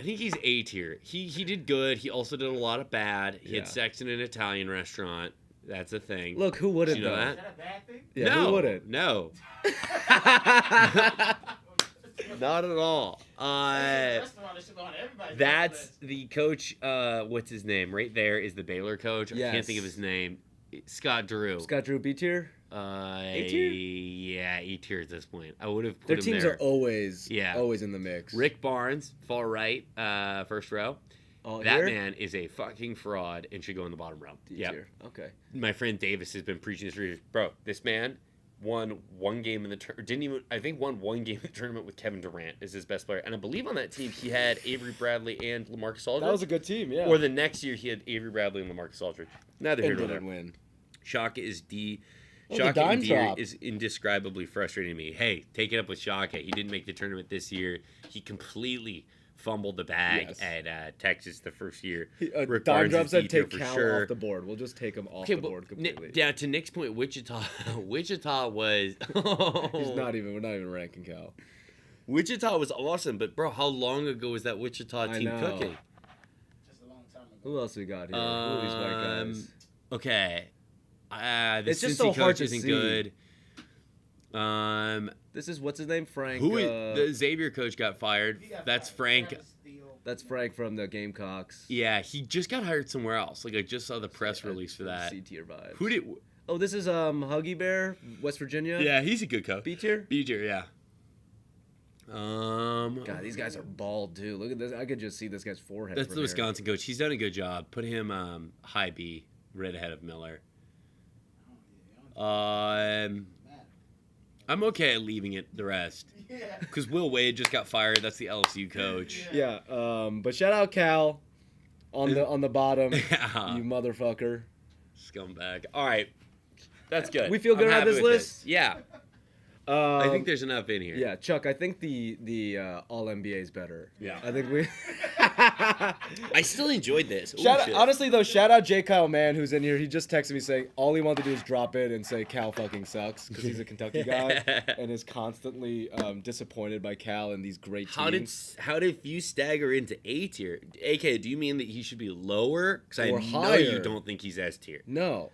[SPEAKER 2] I think he's A tier. He did good. He also did a lot of bad. He had
[SPEAKER 1] Yeah.
[SPEAKER 2] sex in an Italian restaurant. That's a thing.
[SPEAKER 1] Look, who wouldn't
[SPEAKER 2] Did you know
[SPEAKER 1] though?
[SPEAKER 2] that?
[SPEAKER 4] Is that a bad thing?
[SPEAKER 1] Yeah,
[SPEAKER 2] no,
[SPEAKER 1] who wouldn't?
[SPEAKER 2] No, not at all.
[SPEAKER 4] Restaurant that should go on everybody's
[SPEAKER 2] That's
[SPEAKER 4] list.
[SPEAKER 2] the coach. What's his name? Right there is the Baylor coach. I can't
[SPEAKER 1] Yes.
[SPEAKER 2] think of his name. Scott Drew.
[SPEAKER 1] Scott Drew B tier? A tier?
[SPEAKER 2] Yeah, A tier at this point. I would have put
[SPEAKER 1] Their
[SPEAKER 2] him
[SPEAKER 1] teams
[SPEAKER 2] there.
[SPEAKER 1] are always
[SPEAKER 2] Yeah.
[SPEAKER 1] always in the mix.
[SPEAKER 2] Rick Barnes, far right, first row.
[SPEAKER 1] Oh,
[SPEAKER 2] That
[SPEAKER 1] here?
[SPEAKER 2] man is a fucking fraud and should go in the bottom row.
[SPEAKER 1] D
[SPEAKER 2] Yeah.
[SPEAKER 1] tier. Okay.
[SPEAKER 2] My friend Davis has been preaching this for years. Bro, this man won one game in the won one game in the tournament with Kevin Durant as his best player. And I believe on that team he had Avery Bradley and LaMarcus Aldridge.
[SPEAKER 1] That was a good team, yeah.
[SPEAKER 2] Or the next year he had Avery Bradley and LaMarcus Aldridge. Neither here
[SPEAKER 1] and
[SPEAKER 2] nor there.
[SPEAKER 1] didn't win.
[SPEAKER 2] Shaka is D.
[SPEAKER 1] Oh, the
[SPEAKER 2] Shaka
[SPEAKER 1] dime
[SPEAKER 2] and D
[SPEAKER 1] drop.
[SPEAKER 2] is indescribably frustrating to me. Hey, take it up with Shaka. He didn't make the tournament this year. He completely fumbled the bag
[SPEAKER 1] Yes.
[SPEAKER 2] at Texas the first year.
[SPEAKER 1] Dime
[SPEAKER 2] Rick Barnes
[SPEAKER 1] drop
[SPEAKER 2] is
[SPEAKER 1] said
[SPEAKER 2] D tier
[SPEAKER 1] take
[SPEAKER 2] for
[SPEAKER 1] Cal
[SPEAKER 2] sure.
[SPEAKER 1] off the board. We'll just take him off
[SPEAKER 2] Okay,
[SPEAKER 1] the
[SPEAKER 2] but
[SPEAKER 1] board completely.
[SPEAKER 2] yeah, to Nick's point, Wichita was
[SPEAKER 1] We're not even ranking Cal.
[SPEAKER 2] Wichita was awesome, but bro, how long ago was that Wichita
[SPEAKER 1] I
[SPEAKER 2] team
[SPEAKER 1] know.
[SPEAKER 2] cooking?
[SPEAKER 4] Just a long time ago.
[SPEAKER 1] Who else we got here? Who are these white guys?
[SPEAKER 2] Okay. The
[SPEAKER 1] It's just
[SPEAKER 2] Cincy
[SPEAKER 1] so hard
[SPEAKER 2] coach
[SPEAKER 1] to
[SPEAKER 2] isn't
[SPEAKER 1] see.
[SPEAKER 2] good.
[SPEAKER 1] This is what's his name? Frank.
[SPEAKER 2] The Xavier coach got fired.
[SPEAKER 4] He got
[SPEAKER 2] That's
[SPEAKER 4] fired.
[SPEAKER 2] Frank.
[SPEAKER 4] Travis Steele.
[SPEAKER 1] That's Frank from the Gamecocks.
[SPEAKER 2] Yeah, he just got hired somewhere else. Like I just saw the press release for that.
[SPEAKER 1] C tier vibes.
[SPEAKER 2] Who did?
[SPEAKER 1] Oh, this is Huggy Bear, West Virginia.
[SPEAKER 2] Yeah, he's a good coach.
[SPEAKER 1] B tier.
[SPEAKER 2] B tier, yeah.
[SPEAKER 1] God, these guys are bald too. Look at this. I could just see this guy's forehead.
[SPEAKER 2] That's
[SPEAKER 1] from
[SPEAKER 2] the
[SPEAKER 1] here.
[SPEAKER 2] Wisconsin coach. He's done a good job. Put him high B, right ahead of Miller. I'm okay at leaving it the rest.
[SPEAKER 4] Yeah.
[SPEAKER 2] Because Will Wade just got fired. That's the LSU coach.
[SPEAKER 1] Yeah. But shout out Cal on the bottom.
[SPEAKER 2] Yeah.
[SPEAKER 1] You motherfucker.
[SPEAKER 2] Scumbag. All right. That's good.
[SPEAKER 1] We feel good
[SPEAKER 2] I'm
[SPEAKER 1] about
[SPEAKER 2] happy
[SPEAKER 1] this
[SPEAKER 2] with
[SPEAKER 1] list?
[SPEAKER 2] Yeah. I think there's enough in here.
[SPEAKER 1] Yeah, Chuck, I think the All NBA is better.
[SPEAKER 2] Yeah.
[SPEAKER 1] I think we.
[SPEAKER 2] I still enjoyed this. Ooh, shit.
[SPEAKER 1] Honestly, though, shout out J. Kyle Mann, who's in here. He just texted me saying all he wanted to do is drop in and say Cal fucking sucks because he's a Kentucky guy and is constantly disappointed by Cal and these great teams.
[SPEAKER 2] How did you stagger into A tier? AK, do you mean that he should be lower? Because I
[SPEAKER 1] Or
[SPEAKER 2] know
[SPEAKER 1] higher.
[SPEAKER 2] you don't think he's S tier.
[SPEAKER 1] No.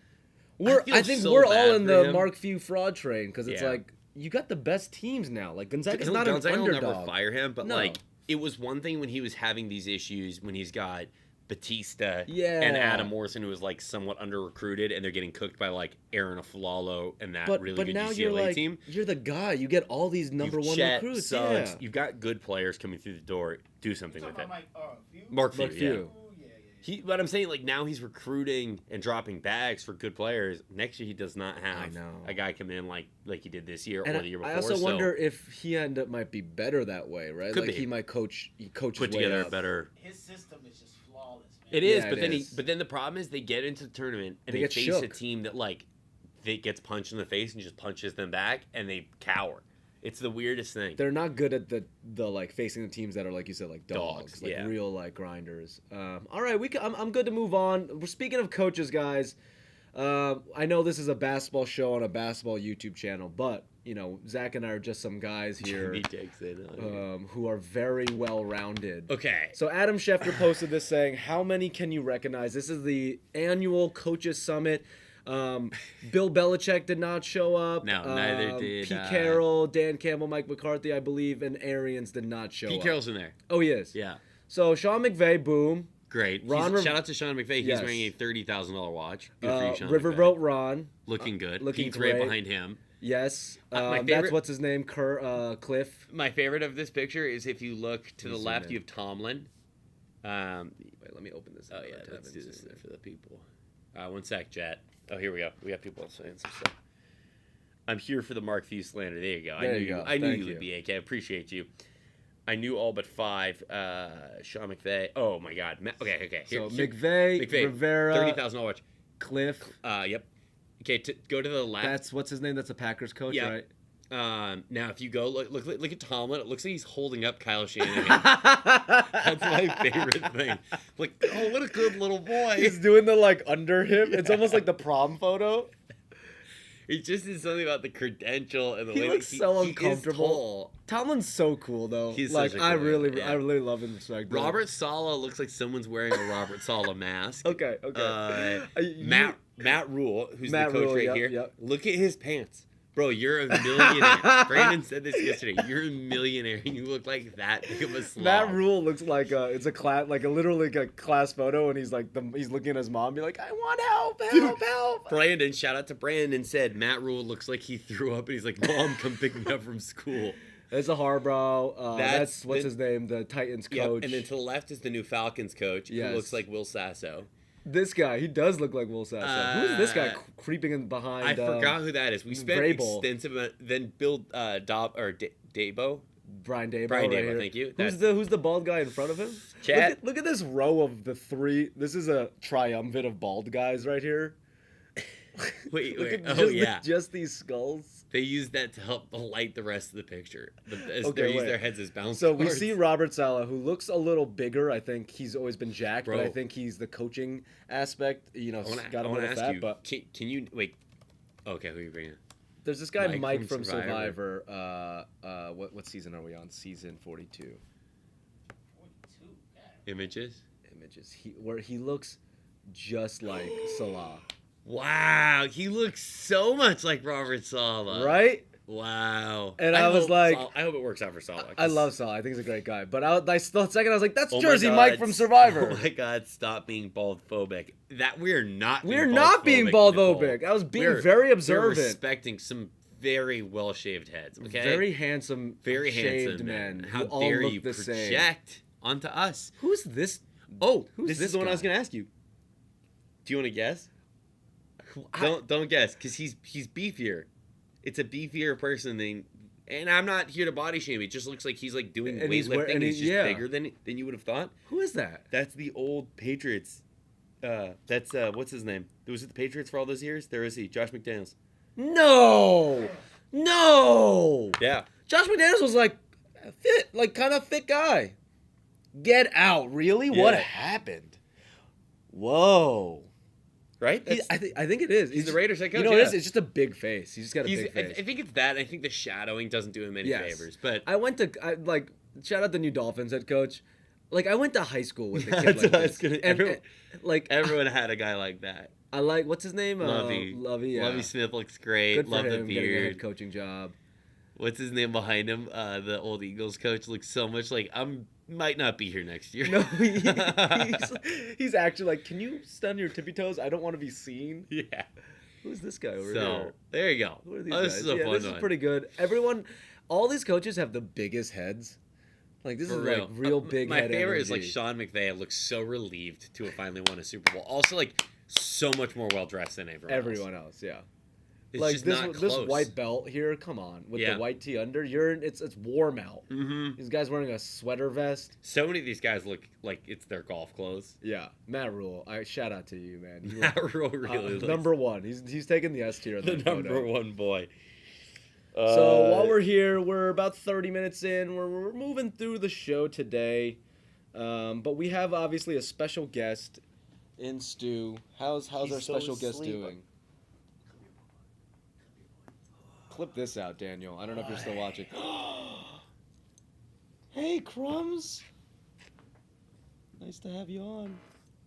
[SPEAKER 2] feel
[SPEAKER 1] I think
[SPEAKER 2] so
[SPEAKER 1] we're all
[SPEAKER 2] bad
[SPEAKER 1] in
[SPEAKER 2] for
[SPEAKER 1] the
[SPEAKER 2] him.
[SPEAKER 1] Mark Few fraud train because it's
[SPEAKER 2] Yeah.
[SPEAKER 1] like you got the best teams now. Like Gonzaga's not
[SPEAKER 2] Gonzaga
[SPEAKER 1] an
[SPEAKER 2] will
[SPEAKER 1] underdog.
[SPEAKER 2] never fire him, but
[SPEAKER 1] No.
[SPEAKER 2] like it was one thing when he was having these issues when he's got Batista
[SPEAKER 1] Yeah.
[SPEAKER 2] and Adam Morrison, who was like somewhat under recruited, and they're getting cooked by like Aaron Aflalo and that
[SPEAKER 1] But
[SPEAKER 2] really good
[SPEAKER 1] now
[SPEAKER 2] UCLA
[SPEAKER 1] you're like
[SPEAKER 2] team.
[SPEAKER 1] you're the guy. You get all these number
[SPEAKER 2] You've
[SPEAKER 1] one
[SPEAKER 2] Chet,
[SPEAKER 1] recruits.
[SPEAKER 2] Suggs,
[SPEAKER 1] Yeah.
[SPEAKER 2] You've got good players coming through the door. Do something with it.
[SPEAKER 4] Few?
[SPEAKER 2] Mark Few,
[SPEAKER 1] Mark
[SPEAKER 2] yeah.
[SPEAKER 1] Few.
[SPEAKER 4] Ooh, yeah.
[SPEAKER 2] But I'm saying like now he's recruiting and dropping bags for good players. Next year he does not have
[SPEAKER 1] I know.
[SPEAKER 2] a guy come in like he did this year
[SPEAKER 1] And
[SPEAKER 2] or the year before.
[SPEAKER 1] I also
[SPEAKER 2] so
[SPEAKER 1] wonder if he might be better that way, right?
[SPEAKER 2] Could
[SPEAKER 1] like
[SPEAKER 2] be.
[SPEAKER 1] he might coach
[SPEAKER 2] put
[SPEAKER 1] his way
[SPEAKER 2] together
[SPEAKER 1] up.
[SPEAKER 2] a better.
[SPEAKER 4] His system is just flawless, man.
[SPEAKER 2] It is,
[SPEAKER 1] Yeah,
[SPEAKER 2] but
[SPEAKER 1] it
[SPEAKER 2] then
[SPEAKER 1] is.
[SPEAKER 2] but then the problem is they get into the tournament and
[SPEAKER 1] They
[SPEAKER 2] they
[SPEAKER 1] get
[SPEAKER 2] face a
[SPEAKER 1] shook.
[SPEAKER 2] team that that gets punched in the face and just punches them back and they cower. It's the weirdest thing.
[SPEAKER 1] They're not good at the like facing the teams that are like you said like dogs, like
[SPEAKER 2] yeah.
[SPEAKER 1] real like grinders. All right, I'm good to move on. We're speaking of coaches, guys. I know this is a basketball show on a basketball YouTube channel, but you know Zach and I are just some guys here
[SPEAKER 2] Jimmy takes it on.
[SPEAKER 1] who are very well rounded.
[SPEAKER 2] Okay.
[SPEAKER 1] So Adam Schefter posted this saying, "How many can you recognize?" This is the annual coaches summit. Bill Belichick did not show up.
[SPEAKER 2] No, neither did,
[SPEAKER 1] Pete Carroll, Dan Campbell, Mike McCarthy, I believe, and Arians did not show
[SPEAKER 2] Pete
[SPEAKER 1] up.
[SPEAKER 2] Carroll's in there.
[SPEAKER 1] Oh, he is.
[SPEAKER 2] Yeah.
[SPEAKER 1] So Sean McVay, boom.
[SPEAKER 2] Great.
[SPEAKER 1] Ron
[SPEAKER 2] Shout out to Sean McVay. He's
[SPEAKER 1] Yes.
[SPEAKER 2] wearing a $30,000 watch. Good for you, Sean McVay.
[SPEAKER 1] Riverboat Ron,
[SPEAKER 2] Looking good.
[SPEAKER 1] looking
[SPEAKER 2] Pete's
[SPEAKER 1] great.
[SPEAKER 2] right behind him.
[SPEAKER 1] yes.
[SPEAKER 2] My
[SPEAKER 1] That's
[SPEAKER 2] favorite-
[SPEAKER 1] what's his name, Cliff.
[SPEAKER 2] My favorite of this picture is if you look to the
[SPEAKER 1] zoom
[SPEAKER 2] left,
[SPEAKER 1] in.
[SPEAKER 2] you have Tomlin.
[SPEAKER 1] Wait, let me open this.
[SPEAKER 2] Oh
[SPEAKER 1] up.
[SPEAKER 2] yeah,
[SPEAKER 1] Tab
[SPEAKER 2] let's
[SPEAKER 1] and
[SPEAKER 2] do this
[SPEAKER 1] zoom in.
[SPEAKER 2] for the people. 1 sec, chat. Oh, here we go. We got people saying some stuff. I'm here for the Mark Few slander. There you go.
[SPEAKER 1] There
[SPEAKER 2] I knew
[SPEAKER 1] you go.
[SPEAKER 2] I knew
[SPEAKER 1] Thank
[SPEAKER 2] you would
[SPEAKER 1] you.
[SPEAKER 2] be AK. I appreciate you. I knew all but 5. Sean McVay. Oh my God. Okay.
[SPEAKER 1] So McVay, Rivera,
[SPEAKER 2] $30,000 watch.
[SPEAKER 1] Cliff.
[SPEAKER 2] Yep. Okay, go to the left.
[SPEAKER 1] That's what's his name. That's a Packers coach,
[SPEAKER 2] Yeah.
[SPEAKER 1] right?
[SPEAKER 2] Now if you go look at Tomlin, it looks like he's holding up Kyle Shanahan. That's my favorite thing. Like, oh, what a good little boy.
[SPEAKER 1] He's doing the like under him. It's almost like the prom photo.
[SPEAKER 2] It just is something about the credential and the
[SPEAKER 1] He
[SPEAKER 2] way
[SPEAKER 1] looks
[SPEAKER 2] that
[SPEAKER 1] so
[SPEAKER 2] he
[SPEAKER 1] uncomfortable.
[SPEAKER 2] Is tall.
[SPEAKER 1] Tomlin's so cool though.
[SPEAKER 2] He's
[SPEAKER 1] like
[SPEAKER 2] such a
[SPEAKER 1] I
[SPEAKER 2] cool
[SPEAKER 1] really,
[SPEAKER 2] guy, yeah.
[SPEAKER 1] I really love and respect him.
[SPEAKER 2] Robert Saleh looks like someone's wearing a Robert Saleh mask.
[SPEAKER 1] Okay.
[SPEAKER 2] Matt Rule, who's
[SPEAKER 1] Matt
[SPEAKER 2] the coach
[SPEAKER 1] Rule,
[SPEAKER 2] right
[SPEAKER 1] yep,
[SPEAKER 2] here.
[SPEAKER 1] yep.
[SPEAKER 2] Look at his pants. Bro, you're a millionaire. Brandon said this yesterday. You're a millionaire and you look like that big of a slob.
[SPEAKER 1] Matt Rule looks like it's a class, like a literally like a class photo, and he's like he's looking at his mom, be like, I want help.
[SPEAKER 2] Brandon, shout out to Brandon, said Matt Rule looks like he threw up and he's like, Mom, come pick me up from school.
[SPEAKER 1] It's a Harbrow. That's what's
[SPEAKER 2] the-
[SPEAKER 1] his name, the Titans
[SPEAKER 2] Yep,
[SPEAKER 1] coach.
[SPEAKER 2] and then to the left is the new Falcons coach
[SPEAKER 1] Yes.
[SPEAKER 2] who looks like Will Sasso.
[SPEAKER 1] This guy, he does look like Will Sasso. Who's this guy creeping in behind?
[SPEAKER 2] I forgot who that is. We spent
[SPEAKER 1] Vrabel.
[SPEAKER 2] extensive then Bill Dabo.
[SPEAKER 1] Brian Dabo.
[SPEAKER 2] Brian
[SPEAKER 1] right
[SPEAKER 2] Dabo,
[SPEAKER 1] here.
[SPEAKER 2] thank you.
[SPEAKER 1] Who's the bald guy in front of him?
[SPEAKER 2] Chat.
[SPEAKER 1] Look at this row of the 3. This is a triumvirate of bald guys right here.
[SPEAKER 2] Wait.
[SPEAKER 1] Look at
[SPEAKER 2] Oh yeah.
[SPEAKER 1] just these skulls.
[SPEAKER 2] They use that to help light the rest of the picture. As
[SPEAKER 1] Okay,
[SPEAKER 2] they use
[SPEAKER 1] wait.
[SPEAKER 2] their heads as bounce
[SPEAKER 1] So we
[SPEAKER 2] cards.
[SPEAKER 1] see Robert Saleh, who looks a little bigger. I think he's always been jacked, but
[SPEAKER 2] Bro.
[SPEAKER 1] I think he's the coaching aspect. You know, got
[SPEAKER 2] I
[SPEAKER 1] him
[SPEAKER 2] want
[SPEAKER 1] a
[SPEAKER 2] to
[SPEAKER 1] little
[SPEAKER 2] ask
[SPEAKER 1] fat.
[SPEAKER 2] you.
[SPEAKER 1] But
[SPEAKER 2] Can you wait? Okay, who are you bringing?
[SPEAKER 1] there's this guy
[SPEAKER 2] Mike
[SPEAKER 1] Mike
[SPEAKER 2] from
[SPEAKER 1] from
[SPEAKER 2] Survivor.
[SPEAKER 1] Survivor. What season are we on? Season 42.
[SPEAKER 4] 42. God.
[SPEAKER 2] Images.
[SPEAKER 1] Where he looks just like Salah,
[SPEAKER 2] Wow, he looks so much like Robert Saleh.
[SPEAKER 1] right?
[SPEAKER 2] Wow.
[SPEAKER 1] And I was like-
[SPEAKER 2] I hope it works out for Saleh.
[SPEAKER 1] I love Salah. I think he's a great guy. But I still second I was like, that's
[SPEAKER 2] Oh my
[SPEAKER 1] Jersey
[SPEAKER 2] God.
[SPEAKER 1] Mike from Survivor.
[SPEAKER 2] Oh my God! Stop being bald phobic. That we're not.
[SPEAKER 1] We're not being bald phobic. I was being very
[SPEAKER 2] We're
[SPEAKER 1] observant.
[SPEAKER 2] respecting some very well shaved heads. Okay.
[SPEAKER 1] Very handsome,
[SPEAKER 2] very
[SPEAKER 1] shaved
[SPEAKER 2] handsome
[SPEAKER 1] men
[SPEAKER 2] How
[SPEAKER 1] who all
[SPEAKER 2] dare
[SPEAKER 1] look
[SPEAKER 2] you
[SPEAKER 1] the same.
[SPEAKER 2] project onto us?
[SPEAKER 1] Who's this?
[SPEAKER 2] Oh,
[SPEAKER 1] Who's
[SPEAKER 2] this
[SPEAKER 1] this
[SPEAKER 2] is the one I was
[SPEAKER 1] guy?
[SPEAKER 2] gonna ask you. Do you want to guess?
[SPEAKER 1] I-
[SPEAKER 2] Don't guess, because he's beefier. It's a beefier person than. And I'm not here to body shame. It just looks like he's like doing
[SPEAKER 1] And he's
[SPEAKER 2] weightlifting.
[SPEAKER 1] wear- and
[SPEAKER 2] he's
[SPEAKER 1] he-
[SPEAKER 2] just
[SPEAKER 1] yeah.
[SPEAKER 2] bigger than you would have thought.
[SPEAKER 1] Who is that?
[SPEAKER 2] That's the old Patriots That's what's his name? Was it the Patriots for all those years? There is he, Josh McDaniels.
[SPEAKER 1] No, no.
[SPEAKER 2] Yeah.
[SPEAKER 1] Josh McDaniels was like fit, like kind of fit guy. Get out, really? What
[SPEAKER 2] Yeah.
[SPEAKER 1] happened? Whoa.
[SPEAKER 2] Right?
[SPEAKER 1] I think it is.
[SPEAKER 2] He's the Raiders head coach.
[SPEAKER 1] You know what
[SPEAKER 2] yeah.
[SPEAKER 1] it is? It's just a big face. He's just got a big face.
[SPEAKER 2] I think it's that. I think the shadowing doesn't do him any
[SPEAKER 1] Yes.
[SPEAKER 2] favors. But
[SPEAKER 1] I went to shout out the new Dolphins head coach. Like I went to high school with a kid
[SPEAKER 2] That's
[SPEAKER 1] like
[SPEAKER 2] what I was
[SPEAKER 1] this.
[SPEAKER 2] gonna-
[SPEAKER 1] And,
[SPEAKER 2] everyone-
[SPEAKER 1] like
[SPEAKER 2] everyone had a guy like that.
[SPEAKER 1] I like what's his name?
[SPEAKER 2] Lovey.
[SPEAKER 1] Lovey. Yeah.
[SPEAKER 2] Lovey Smith looks great.
[SPEAKER 1] Good for
[SPEAKER 2] Love
[SPEAKER 1] him
[SPEAKER 2] the
[SPEAKER 1] getting a head
[SPEAKER 2] beard.
[SPEAKER 1] coaching job.
[SPEAKER 2] What's his name behind him? The old Eagles coach looks so much like might not be here next year.
[SPEAKER 1] No, he's actually like, can you stand on your tippy toes? I don't want to be seen.
[SPEAKER 2] Yeah.
[SPEAKER 1] Who's this guy over
[SPEAKER 2] So
[SPEAKER 1] here?
[SPEAKER 2] there you go.
[SPEAKER 1] Who are these
[SPEAKER 2] Oh,
[SPEAKER 1] guys?
[SPEAKER 2] this is a fun
[SPEAKER 1] this
[SPEAKER 2] one.
[SPEAKER 1] is pretty good. All these coaches have the biggest heads. Like this
[SPEAKER 2] For
[SPEAKER 1] is
[SPEAKER 2] real.
[SPEAKER 1] like real big
[SPEAKER 2] My
[SPEAKER 1] head
[SPEAKER 2] favorite is like
[SPEAKER 1] energy.
[SPEAKER 2] Sean McVay looks so relieved to have finally won a Super Bowl. Also like so much more well dressed than everyone else.
[SPEAKER 1] Else, yeah.
[SPEAKER 2] It's
[SPEAKER 1] like
[SPEAKER 2] just
[SPEAKER 1] this
[SPEAKER 2] not
[SPEAKER 1] this
[SPEAKER 2] close.
[SPEAKER 1] white belt here, come on, with
[SPEAKER 2] Yeah.
[SPEAKER 1] the white tee under, it's warm out.
[SPEAKER 2] Mm-hmm.
[SPEAKER 1] These guys wearing a sweater vest.
[SPEAKER 2] So many of these guys look like it's their golf clothes.
[SPEAKER 1] Yeah, Matt Rule. I shout out to you, man. You
[SPEAKER 2] Matt Rule really looks
[SPEAKER 1] number one. He's taking the S tier. on
[SPEAKER 2] the
[SPEAKER 1] that
[SPEAKER 2] number
[SPEAKER 1] photo.
[SPEAKER 2] one boy.
[SPEAKER 1] So while we're here, we're about 30 minutes in. We're moving through the show today, but we have obviously a special guest in Stu. How's
[SPEAKER 5] He's
[SPEAKER 1] our
[SPEAKER 5] so
[SPEAKER 1] special guest
[SPEAKER 5] asleep.
[SPEAKER 1] doing? Clip this out, Daniel. I don't know if you're still watching. Hey, Crumbs. Nice to have you on.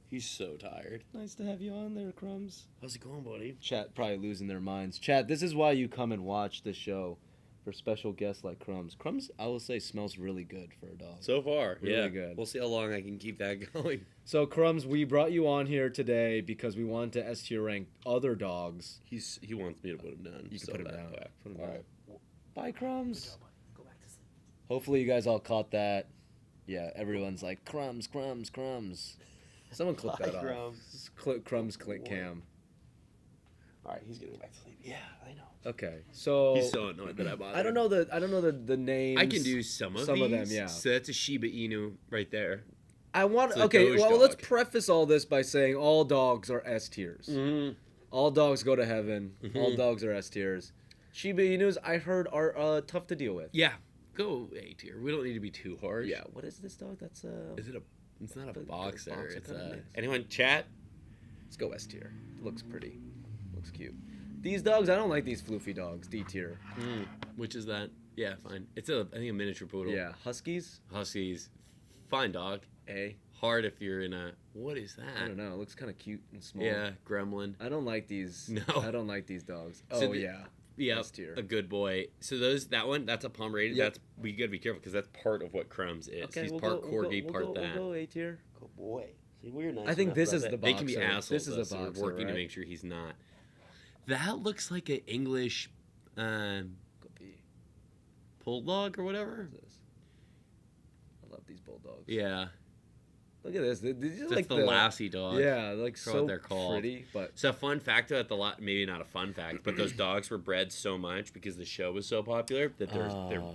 [SPEAKER 2] He's so tired.
[SPEAKER 1] Nice to have you on there, Crumbs.
[SPEAKER 2] How's it going, buddy?
[SPEAKER 1] Chat probably losing their minds. Chat, this is why you come and watch the show for special guests like Crumbs. Crumbs, I will say, smells really good for a dog.
[SPEAKER 2] So far,
[SPEAKER 1] Really
[SPEAKER 2] yeah.
[SPEAKER 1] good.
[SPEAKER 2] We'll see how long I can keep that going.
[SPEAKER 1] So, Crumbs, we brought you on here today because we wanted to S tier rank other dogs.
[SPEAKER 2] He wants me to put him down.
[SPEAKER 1] You can
[SPEAKER 2] so
[SPEAKER 1] put him
[SPEAKER 2] that
[SPEAKER 1] down.
[SPEAKER 2] way.
[SPEAKER 1] Put him
[SPEAKER 2] All
[SPEAKER 1] down.
[SPEAKER 2] right.
[SPEAKER 1] Bye, Crumbs.
[SPEAKER 4] Go back to sleep.
[SPEAKER 1] Hopefully, you guys all caught that. Yeah, everyone's like, Crumbs, Crumbs, Crumbs. Someone clip that off. Crumbs click cam.
[SPEAKER 5] All right, he's getting back to sleep. Yeah, I know.
[SPEAKER 1] Okay, so
[SPEAKER 2] He's so annoyed that I bothered.
[SPEAKER 1] I don't know the names.
[SPEAKER 2] I can do some of
[SPEAKER 1] them,
[SPEAKER 2] these.
[SPEAKER 1] yeah.
[SPEAKER 2] So that's a Shiba Inu right there.
[SPEAKER 1] I want.
[SPEAKER 2] It's a
[SPEAKER 1] Okay,
[SPEAKER 2] Doge
[SPEAKER 1] well,
[SPEAKER 2] dog.
[SPEAKER 1] let's preface all this by saying all dogs are S tiers.
[SPEAKER 2] Mm-hmm.
[SPEAKER 1] All dogs go to heaven. All
[SPEAKER 2] Mhm.
[SPEAKER 1] dogs are S tiers. Shiba Inus, I heard, are tough to deal with.
[SPEAKER 2] Yeah, go A tier. We don't need to be too harsh.
[SPEAKER 1] Yeah. What is this dog? That's
[SPEAKER 2] Is it a? It's not a
[SPEAKER 1] The
[SPEAKER 2] boxer.
[SPEAKER 1] boxer
[SPEAKER 2] It's
[SPEAKER 1] kinda
[SPEAKER 2] a.
[SPEAKER 1] mix.
[SPEAKER 2] Anyone chat?
[SPEAKER 1] Let's go S tier. Looks pretty. Looks cute. These dogs, I don't like these floofy dogs. D tier.
[SPEAKER 2] Which is that? Yeah, fine. It's I think a miniature poodle.
[SPEAKER 1] Yeah. Huskies.
[SPEAKER 2] Huskies, fine dog.
[SPEAKER 1] A.
[SPEAKER 2] Hard if you're in a. What is
[SPEAKER 1] I
[SPEAKER 2] that?
[SPEAKER 1] don't know. It looks kind of cute and small.
[SPEAKER 2] Yeah, gremlin.
[SPEAKER 1] I don't like these.
[SPEAKER 2] No.
[SPEAKER 1] I don't like these dogs.
[SPEAKER 2] So
[SPEAKER 1] Oh
[SPEAKER 2] the-
[SPEAKER 1] yeah.
[SPEAKER 2] Yeah,
[SPEAKER 1] S tier.
[SPEAKER 2] a good boy. So that's a palm-rated.
[SPEAKER 1] Yep.
[SPEAKER 2] That's we gotta be careful because that's part of what Crumbs is.
[SPEAKER 1] Okay.
[SPEAKER 2] He's
[SPEAKER 1] we'll
[SPEAKER 2] part
[SPEAKER 1] go,
[SPEAKER 2] corgi,
[SPEAKER 1] we'll
[SPEAKER 2] part
[SPEAKER 1] go,
[SPEAKER 2] that.
[SPEAKER 1] We'll go A tier.
[SPEAKER 5] Good boy. See, we're nice.
[SPEAKER 1] I think
[SPEAKER 5] enough
[SPEAKER 1] this
[SPEAKER 5] about
[SPEAKER 1] is
[SPEAKER 5] that.
[SPEAKER 1] the
[SPEAKER 2] They can be
[SPEAKER 1] boxer.
[SPEAKER 2] assholes.
[SPEAKER 1] This is
[SPEAKER 2] though,
[SPEAKER 1] a
[SPEAKER 2] so
[SPEAKER 1] boxer,
[SPEAKER 2] we're working to
[SPEAKER 1] right?
[SPEAKER 2] make sure he's not. That looks like an English
[SPEAKER 1] Go B.
[SPEAKER 2] bulldog or whatever.
[SPEAKER 1] What is this? I love these bulldogs.
[SPEAKER 2] Yeah,
[SPEAKER 1] Look at this. These are
[SPEAKER 2] that's
[SPEAKER 1] like
[SPEAKER 2] the Lassie dog.
[SPEAKER 1] Yeah, like
[SPEAKER 2] Forgot
[SPEAKER 1] so
[SPEAKER 2] what they're called.
[SPEAKER 1] pretty, but
[SPEAKER 2] So fun fact about the lot, maybe not a fun fact, but those dogs were bred so much because the show was so popular that their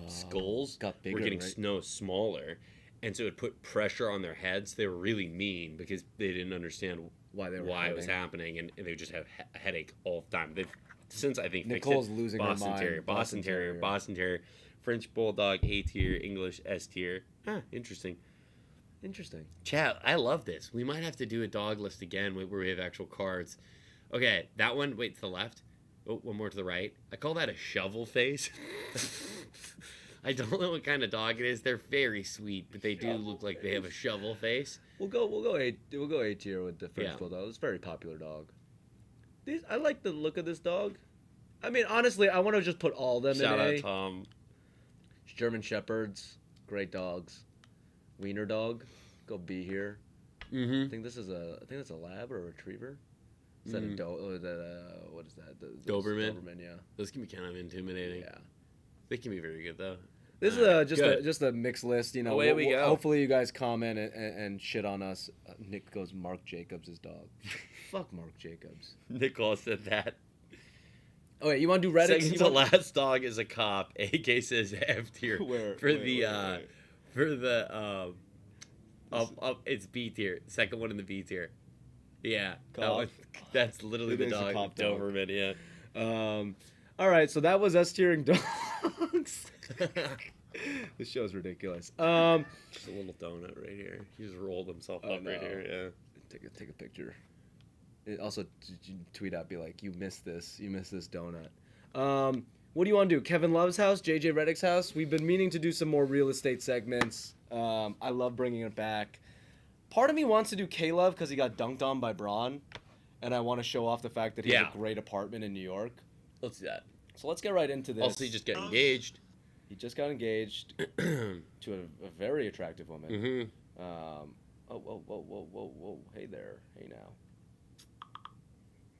[SPEAKER 2] skulls
[SPEAKER 1] got bigger.
[SPEAKER 2] were getting
[SPEAKER 1] right?
[SPEAKER 2] smaller, and so it put pressure on their heads. They were really mean because they didn't understand
[SPEAKER 1] Why they were
[SPEAKER 2] why it was
[SPEAKER 1] happening.
[SPEAKER 2] happening, and they would just have a headache all the time. They've since I think fixed
[SPEAKER 1] Nicole's
[SPEAKER 2] it.
[SPEAKER 1] losing her
[SPEAKER 2] Boston
[SPEAKER 1] mind.
[SPEAKER 2] Terrier, Boston Terrier, Boston Terrier, French Bulldog A tier, English S tier. Interesting.
[SPEAKER 1] Interesting.
[SPEAKER 2] Chat, I love this. We might have to do a dog list again where we have actual cards. Okay, that one, wait, to the left. Oh, one more to the right. I call that a shovel face. I don't know what kind of dog it is. They're very sweet, but they do look like they have a shovel face.
[SPEAKER 1] We'll go A tier with the French
[SPEAKER 2] Yeah.
[SPEAKER 1] Bulldog. It's a very popular dog. I like the look of this dog. I mean, honestly, I want to just put all of them
[SPEAKER 2] Shout
[SPEAKER 1] in
[SPEAKER 2] out
[SPEAKER 1] A.
[SPEAKER 2] Tom.
[SPEAKER 1] German Shepherds, great dogs. Wiener dog, go B here.
[SPEAKER 2] Mm-hmm.
[SPEAKER 1] I think that's a lab or a retriever. Is that a what is that? Those
[SPEAKER 2] Doberman?
[SPEAKER 1] Doberman, yeah.
[SPEAKER 2] Those can be kind of intimidating.
[SPEAKER 1] Yeah.
[SPEAKER 2] They can be very good, though.
[SPEAKER 1] This is
[SPEAKER 2] Alright,
[SPEAKER 1] just
[SPEAKER 2] good.
[SPEAKER 1] a mixed list, you know.
[SPEAKER 2] Away we go.
[SPEAKER 1] Hopefully you guys comment and shit on us. Nick goes, Mark Jacobs' dog. Fuck Mark Jacobs.
[SPEAKER 2] Nicole said that.
[SPEAKER 1] Oh wait, you want to do Reddit?
[SPEAKER 2] Second to last dog is a cop. AK says F tier. For the it's B tier. Second one in the B tier. Yeah.
[SPEAKER 1] Cop.
[SPEAKER 2] That's literally
[SPEAKER 1] It
[SPEAKER 2] the
[SPEAKER 1] is a
[SPEAKER 2] dog.
[SPEAKER 1] cop dog.
[SPEAKER 2] Doberman, yeah.
[SPEAKER 1] All right, so that was us cheering dogs. This show's ridiculous.
[SPEAKER 2] Just a little donut right here. He just rolled himself up right
[SPEAKER 1] no.
[SPEAKER 2] here. Yeah.
[SPEAKER 1] Take a picture. Also, tweet out, be like, you missed this donut. What do you want to do? Kevin Love's house, JJ Redick's house. We've been meaning to do some more real estate segments. I love bringing it back. Part of me wants to do K-Love because he got dunked on by Braun, and I want to show off the fact that he has a great apartment in New York.
[SPEAKER 2] Let's do that.
[SPEAKER 1] So let's get right into this.
[SPEAKER 2] Also, he just got engaged.
[SPEAKER 1] He just got engaged to a very attractive woman.
[SPEAKER 2] Mm-hmm.
[SPEAKER 1] Whoa. Hey there. Hey now.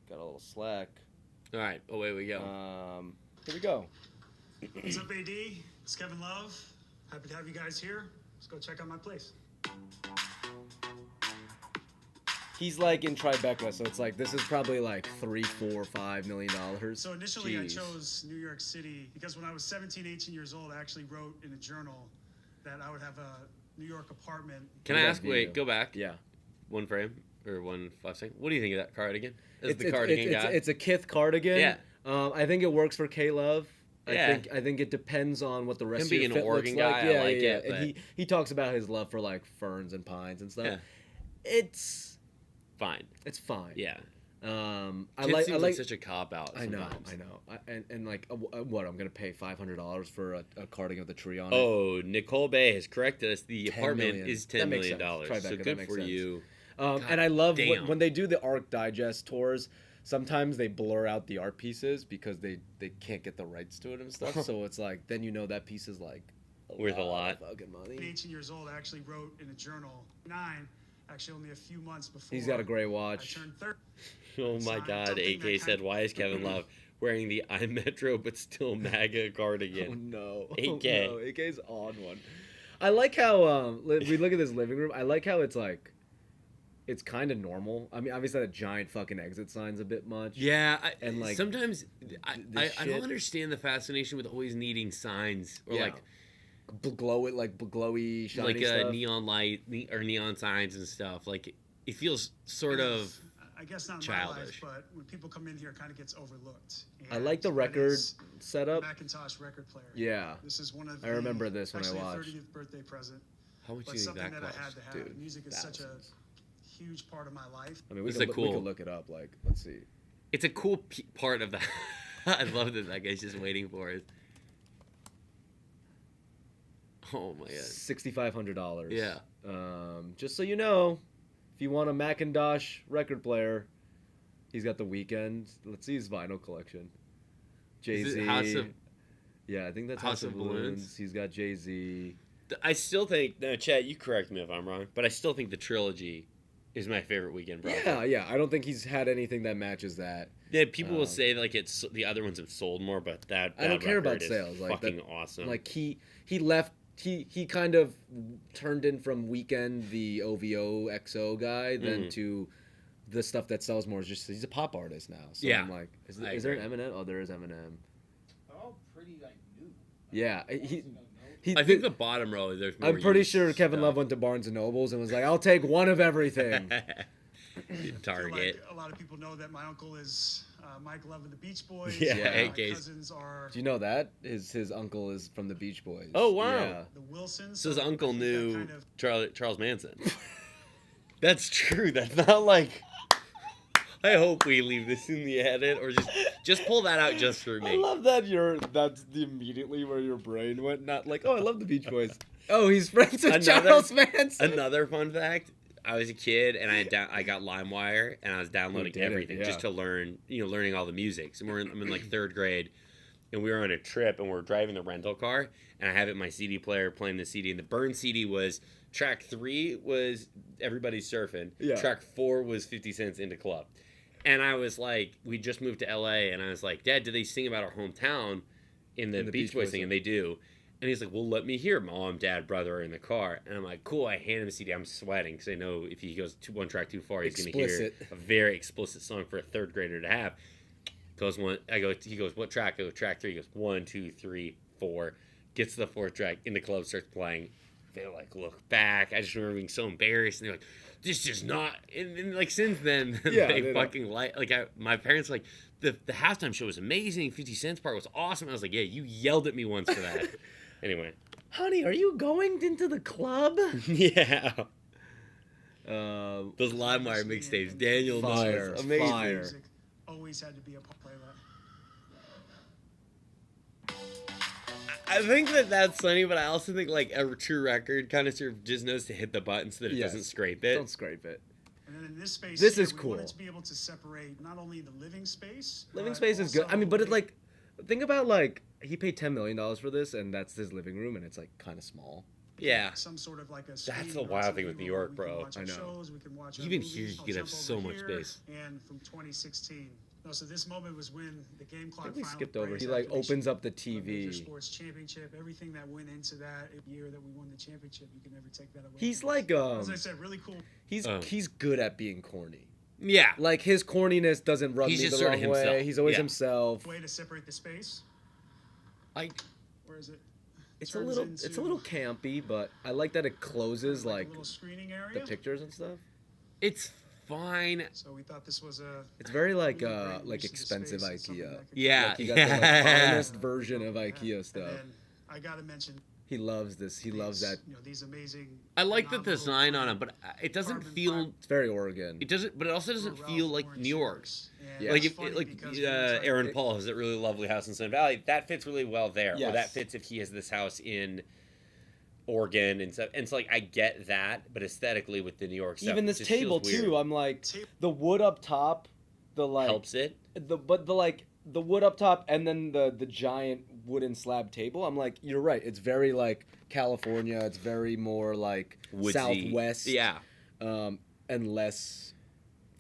[SPEAKER 1] Got a little slack.
[SPEAKER 2] All right, away we go.
[SPEAKER 1] Here we go.
[SPEAKER 6] What's up, AD? It's Kevin Love. Happy to have you guys here. Let's go check out my place.
[SPEAKER 1] He's like in Tribeca, so it's like this is probably like $3, $4, $5 million.
[SPEAKER 6] So initially
[SPEAKER 1] Jeez.
[SPEAKER 6] I chose New York City because when I was 17, 18 years old, I actually wrote in a journal that I would have a New York apartment.
[SPEAKER 2] Can I ask, wait, go back.
[SPEAKER 1] Yeah.
[SPEAKER 2] One frame, or 1 5 second. What do you think of that cardigan? As the cardigan guy?
[SPEAKER 1] It's a Kith cardigan.
[SPEAKER 2] Yeah.
[SPEAKER 1] I think it works for K-Love.
[SPEAKER 2] Yeah.
[SPEAKER 1] I think it depends on what the rest
[SPEAKER 2] Him
[SPEAKER 1] of your
[SPEAKER 2] being
[SPEAKER 1] fit
[SPEAKER 2] an Oregon
[SPEAKER 1] looks like.
[SPEAKER 2] guy, I
[SPEAKER 1] Yeah,
[SPEAKER 2] like
[SPEAKER 1] yeah,
[SPEAKER 2] it,
[SPEAKER 1] yeah. And
[SPEAKER 2] but-
[SPEAKER 1] he talks about his love for like ferns and pines and stuff.
[SPEAKER 2] Yeah.
[SPEAKER 1] It's
[SPEAKER 2] Fine.
[SPEAKER 1] fine.
[SPEAKER 2] Yeah.
[SPEAKER 1] I
[SPEAKER 2] Kid
[SPEAKER 1] like
[SPEAKER 2] seems
[SPEAKER 1] I like
[SPEAKER 2] such a cop out.
[SPEAKER 1] I know. And like what I'm gonna pay $500 for a cardigan with a tree on it.
[SPEAKER 2] Oh, Nicole Bay has corrected us. The apartment
[SPEAKER 1] million.
[SPEAKER 2] is
[SPEAKER 1] That
[SPEAKER 2] $10
[SPEAKER 1] makes
[SPEAKER 2] million.
[SPEAKER 1] sense.
[SPEAKER 2] So
[SPEAKER 1] Tribeca, that
[SPEAKER 2] good
[SPEAKER 1] makes
[SPEAKER 2] for
[SPEAKER 1] sense.
[SPEAKER 2] you.
[SPEAKER 1] And I love
[SPEAKER 2] damn.
[SPEAKER 1] when they do the Arc Digest tours. Sometimes they blur out the art pieces because they can't get the rights to it and stuff. So it's like then you know that piece is like
[SPEAKER 2] Worth a lot.
[SPEAKER 1] of fucking money.
[SPEAKER 6] 18 years old, I actually wrote in a journal. 9, actually only a few months before.
[SPEAKER 1] He's got a gray
[SPEAKER 6] I
[SPEAKER 1] watch.
[SPEAKER 6] turned 30.
[SPEAKER 2] Oh my God.
[SPEAKER 6] Something
[SPEAKER 2] AK
[SPEAKER 6] that
[SPEAKER 2] said, why is Kevin Love wearing the iMetro but still MAGA
[SPEAKER 1] Oh
[SPEAKER 2] cardigan?
[SPEAKER 1] no.
[SPEAKER 2] AK.
[SPEAKER 1] Oh, no. AK's on one. I like how we look at this living room. I like how it's like it's kind of normal. I mean, obviously that giant fucking exit sign's a bit much.
[SPEAKER 2] Yeah,
[SPEAKER 1] And, like,
[SPEAKER 2] sometimes I
[SPEAKER 1] this
[SPEAKER 2] don't
[SPEAKER 1] shit-
[SPEAKER 2] understand the fascination with always needing signs or like
[SPEAKER 1] glow it like glowy shiny
[SPEAKER 2] like
[SPEAKER 1] stuff.
[SPEAKER 2] neon light or neon signs and stuff. Like it feels sort of
[SPEAKER 6] I guess not in
[SPEAKER 2] childish.
[SPEAKER 6] my life, but when people come in here, it kind of gets overlooked.
[SPEAKER 1] I like the
[SPEAKER 6] And
[SPEAKER 1] record
[SPEAKER 6] it's
[SPEAKER 1] setup.
[SPEAKER 6] Macintosh record player.
[SPEAKER 1] Yeah.
[SPEAKER 6] This is one of
[SPEAKER 1] I remember this when I
[SPEAKER 6] actually
[SPEAKER 1] watched.
[SPEAKER 6] a 30th birthday present,
[SPEAKER 2] how much do
[SPEAKER 6] but
[SPEAKER 2] you think
[SPEAKER 6] something
[SPEAKER 2] that
[SPEAKER 6] that I
[SPEAKER 2] costs?
[SPEAKER 6] had to have.
[SPEAKER 1] Dude,
[SPEAKER 6] Music is such a
[SPEAKER 1] thousands.
[SPEAKER 6] huge part of my life.
[SPEAKER 1] I mean, we
[SPEAKER 2] It's
[SPEAKER 1] could,
[SPEAKER 2] like
[SPEAKER 1] we
[SPEAKER 2] cool.
[SPEAKER 1] could look it up. Like, let's see.
[SPEAKER 2] It's a cool part of the. I love that guy's just waiting for it. Oh my God.
[SPEAKER 1] $6,500.
[SPEAKER 2] Yeah.
[SPEAKER 1] Just so you know, if you want a Macintosh record player, he's got the Weeknd. Let's see his vinyl collection. Jay
[SPEAKER 2] Is
[SPEAKER 1] Z.
[SPEAKER 2] it House of-
[SPEAKER 1] Yeah, I think that's
[SPEAKER 2] House of Balloons?
[SPEAKER 1] He's got Jay Z.
[SPEAKER 2] I still think no, Chad. You correct me if I'm wrong, but I still think the trilogy is my favorite Weekend project.
[SPEAKER 1] Yeah. I don't think he's had anything that matches that.
[SPEAKER 2] Yeah, people will say like it's the other ones have sold more, but that
[SPEAKER 1] I don't care about
[SPEAKER 2] record is
[SPEAKER 1] sales. Like
[SPEAKER 2] fucking
[SPEAKER 1] that,
[SPEAKER 2] awesome.
[SPEAKER 1] Like he left. He kind of turned in from Weekend, the OVO XO guy, then to the stuff that sells more. Is just he's a pop artist now. So
[SPEAKER 2] Yeah,
[SPEAKER 1] I'm like, is
[SPEAKER 2] I
[SPEAKER 1] there an
[SPEAKER 2] agree.
[SPEAKER 1] Eminem? Oh, there is Eminem.
[SPEAKER 4] They're all pretty like new.
[SPEAKER 1] Yeah, he
[SPEAKER 2] I think the bottom row there's more.
[SPEAKER 1] I'm pretty
[SPEAKER 2] used
[SPEAKER 1] sure Kevin
[SPEAKER 2] stuff.
[SPEAKER 1] Love went to Barnes and Nobles and was like, "I'll take one of everything."
[SPEAKER 6] I feel
[SPEAKER 2] Target.
[SPEAKER 6] like a lot of people know that my uncle is Mike Love of the Beach Boys.
[SPEAKER 2] Yeah,
[SPEAKER 1] Yeah.
[SPEAKER 6] My
[SPEAKER 2] AKs.
[SPEAKER 6] cousins are
[SPEAKER 1] Do you know that his uncle is from the Beach Boys?
[SPEAKER 2] Oh, wow.
[SPEAKER 1] Yeah.
[SPEAKER 6] the Wilsons.
[SPEAKER 2] So his uncle
[SPEAKER 6] I think that
[SPEAKER 2] knew
[SPEAKER 6] kind of-
[SPEAKER 2] Charles Manson. That's true. That's not like. I hope we leave this in the edit or just pull that out just for
[SPEAKER 1] I
[SPEAKER 2] me.
[SPEAKER 1] love that that's the immediately where your brain went. Not like, oh, I love the Beach Boys. Oh, he's friends with Charles Manson.
[SPEAKER 2] Another fun fact: I was a kid and I got LimeWire and I was downloading
[SPEAKER 1] did it,
[SPEAKER 2] everything
[SPEAKER 1] yeah.
[SPEAKER 2] just to learn, learning all the music. So I'm in like 3rd grade, and we were on a trip and we're driving the rental car, and I have it in my CD player playing the CD, and the burn CD was track 3 was Everybody's Surfing,
[SPEAKER 1] Yeah.
[SPEAKER 2] track 4 was 50 Cent's Into Club, and I was like, we just moved to LA, and I was like, Dad, do they sing about our hometown in the Beach Boys thing? And they do. And he's like, well, let me hear. Mom, Dad, brother are in the car. And I'm like, cool. I hand him a CD. I'm sweating because I know if he goes one track too far, he's going to hear
[SPEAKER 1] Explicit.
[SPEAKER 2] a very explicit song for a 3rd grader to have. He goes, what track? I go, track 3. He goes, 1, 2, 3, 4. Gets to the 4th track. In the Club starts playing. they like look back. I just remember being so embarrassed, and they're like, "This is not." And like since then,
[SPEAKER 1] Yeah,
[SPEAKER 2] they
[SPEAKER 1] they
[SPEAKER 2] fucking my parents were like the halftime show was amazing. 50 Cent's part was awesome. I was like, "Yeah, you yelled at me once for that." Anyway,
[SPEAKER 1] Honey, are you going into the club?
[SPEAKER 2] yeah. Those LimeWire mixtapes, Daniel
[SPEAKER 1] Fire,
[SPEAKER 2] knows. Amazing.
[SPEAKER 1] fire.
[SPEAKER 6] Music always had to be a part of that.
[SPEAKER 2] I think that's funny, but I also think like a true record kind of sort of just knows to hit the button so that it
[SPEAKER 1] Yes.
[SPEAKER 2] doesn't scrape it.
[SPEAKER 1] Don't scrape it.
[SPEAKER 6] And then in this space,
[SPEAKER 1] This
[SPEAKER 6] here,
[SPEAKER 1] is
[SPEAKER 6] we
[SPEAKER 1] cool.
[SPEAKER 6] wanted to be able to separate not only the living space.
[SPEAKER 1] Living
[SPEAKER 6] but
[SPEAKER 1] space is good. I mean, but it
[SPEAKER 6] also
[SPEAKER 1] like, think about like he paid $10 million for this, and that's his living room, and it's like kind of small.
[SPEAKER 2] Yeah.
[SPEAKER 6] some sort of like a.
[SPEAKER 2] the
[SPEAKER 6] screening
[SPEAKER 2] wild
[SPEAKER 6] on
[SPEAKER 2] thing
[SPEAKER 6] TV
[SPEAKER 2] with New
[SPEAKER 6] where
[SPEAKER 2] York,
[SPEAKER 6] we can
[SPEAKER 2] bro.
[SPEAKER 6] watch our
[SPEAKER 1] I know.
[SPEAKER 6] Shows, we can watch our
[SPEAKER 2] Even
[SPEAKER 6] movies.
[SPEAKER 2] here, you
[SPEAKER 6] I'll
[SPEAKER 2] could have
[SPEAKER 6] jump
[SPEAKER 2] so
[SPEAKER 6] over
[SPEAKER 2] much
[SPEAKER 6] here,
[SPEAKER 2] space.
[SPEAKER 6] And from 2016. No, so this moment was when the game
[SPEAKER 1] I
[SPEAKER 6] clock
[SPEAKER 1] think we
[SPEAKER 6] finally
[SPEAKER 1] skipped over.
[SPEAKER 6] breaks
[SPEAKER 1] He like
[SPEAKER 6] after they
[SPEAKER 1] opens up the
[SPEAKER 6] the major
[SPEAKER 1] TV.
[SPEAKER 6] sports championship, everything that went into that year that we won the championship, you can never take that away.
[SPEAKER 1] He's
[SPEAKER 6] from us.
[SPEAKER 1] like
[SPEAKER 6] as I said, really cool.
[SPEAKER 1] he's good at being corny.
[SPEAKER 2] Yeah.
[SPEAKER 1] Like his corniness doesn't rub
[SPEAKER 2] He's
[SPEAKER 1] me
[SPEAKER 2] just
[SPEAKER 1] the
[SPEAKER 2] sort of
[SPEAKER 1] wrong way.
[SPEAKER 2] himself.
[SPEAKER 1] He's always
[SPEAKER 2] Yeah.
[SPEAKER 1] himself.
[SPEAKER 6] Way to separate the space.
[SPEAKER 2] Like,
[SPEAKER 6] Where is it?
[SPEAKER 1] It's a
[SPEAKER 6] Turns
[SPEAKER 1] little
[SPEAKER 6] into
[SPEAKER 1] it's a little campy, but I like that it closes
[SPEAKER 6] like
[SPEAKER 1] like
[SPEAKER 6] a little screening
[SPEAKER 1] the
[SPEAKER 6] area.
[SPEAKER 1] pictures and stuff.
[SPEAKER 2] it's fine.
[SPEAKER 6] So we thought this was a.
[SPEAKER 1] It's very like
[SPEAKER 6] really great
[SPEAKER 1] like
[SPEAKER 6] use of the
[SPEAKER 1] expensive
[SPEAKER 6] space. It's something
[SPEAKER 1] IKEA.
[SPEAKER 6] that could-
[SPEAKER 2] Yeah.
[SPEAKER 1] Like, you got the like,
[SPEAKER 2] Yeah.
[SPEAKER 1] finest version of IKEA
[SPEAKER 6] And
[SPEAKER 1] stuff.
[SPEAKER 6] then I gotta mention.
[SPEAKER 1] He loves this. He loves
[SPEAKER 6] these,
[SPEAKER 1] that.
[SPEAKER 6] You know, these amazing.
[SPEAKER 2] I like the
[SPEAKER 6] novel
[SPEAKER 2] design on it, but it doesn't
[SPEAKER 6] carbon
[SPEAKER 2] feel.
[SPEAKER 6] fiber
[SPEAKER 1] It's very Oregon.
[SPEAKER 2] It doesn't, but it also doesn't
[SPEAKER 6] Ralph
[SPEAKER 2] feel like
[SPEAKER 6] Lauren
[SPEAKER 2] New York's.
[SPEAKER 6] shirts. And
[SPEAKER 1] Yeah.
[SPEAKER 2] Like
[SPEAKER 6] it's
[SPEAKER 2] if
[SPEAKER 6] funny
[SPEAKER 2] like
[SPEAKER 6] because we were trying-
[SPEAKER 2] Aaron Paul has a really lovely house in Sun Valley, that fits really well there. Or
[SPEAKER 1] Yes.
[SPEAKER 2] that fits if he has this house in Oregon and stuff. And it's like I get that, but aesthetically with the New York stuff,
[SPEAKER 1] Even
[SPEAKER 2] it
[SPEAKER 1] this
[SPEAKER 2] just feels
[SPEAKER 1] table
[SPEAKER 2] weird.
[SPEAKER 1] too. I'm like
[SPEAKER 6] Table-
[SPEAKER 1] the wood up top, the like
[SPEAKER 2] Helps it.
[SPEAKER 1] the wood up top and then the giant wooden slab table. I'm like, you're right. It's very like California. It's very more like
[SPEAKER 2] Woodsy.
[SPEAKER 1] Southwest.
[SPEAKER 2] Yeah.
[SPEAKER 1] And less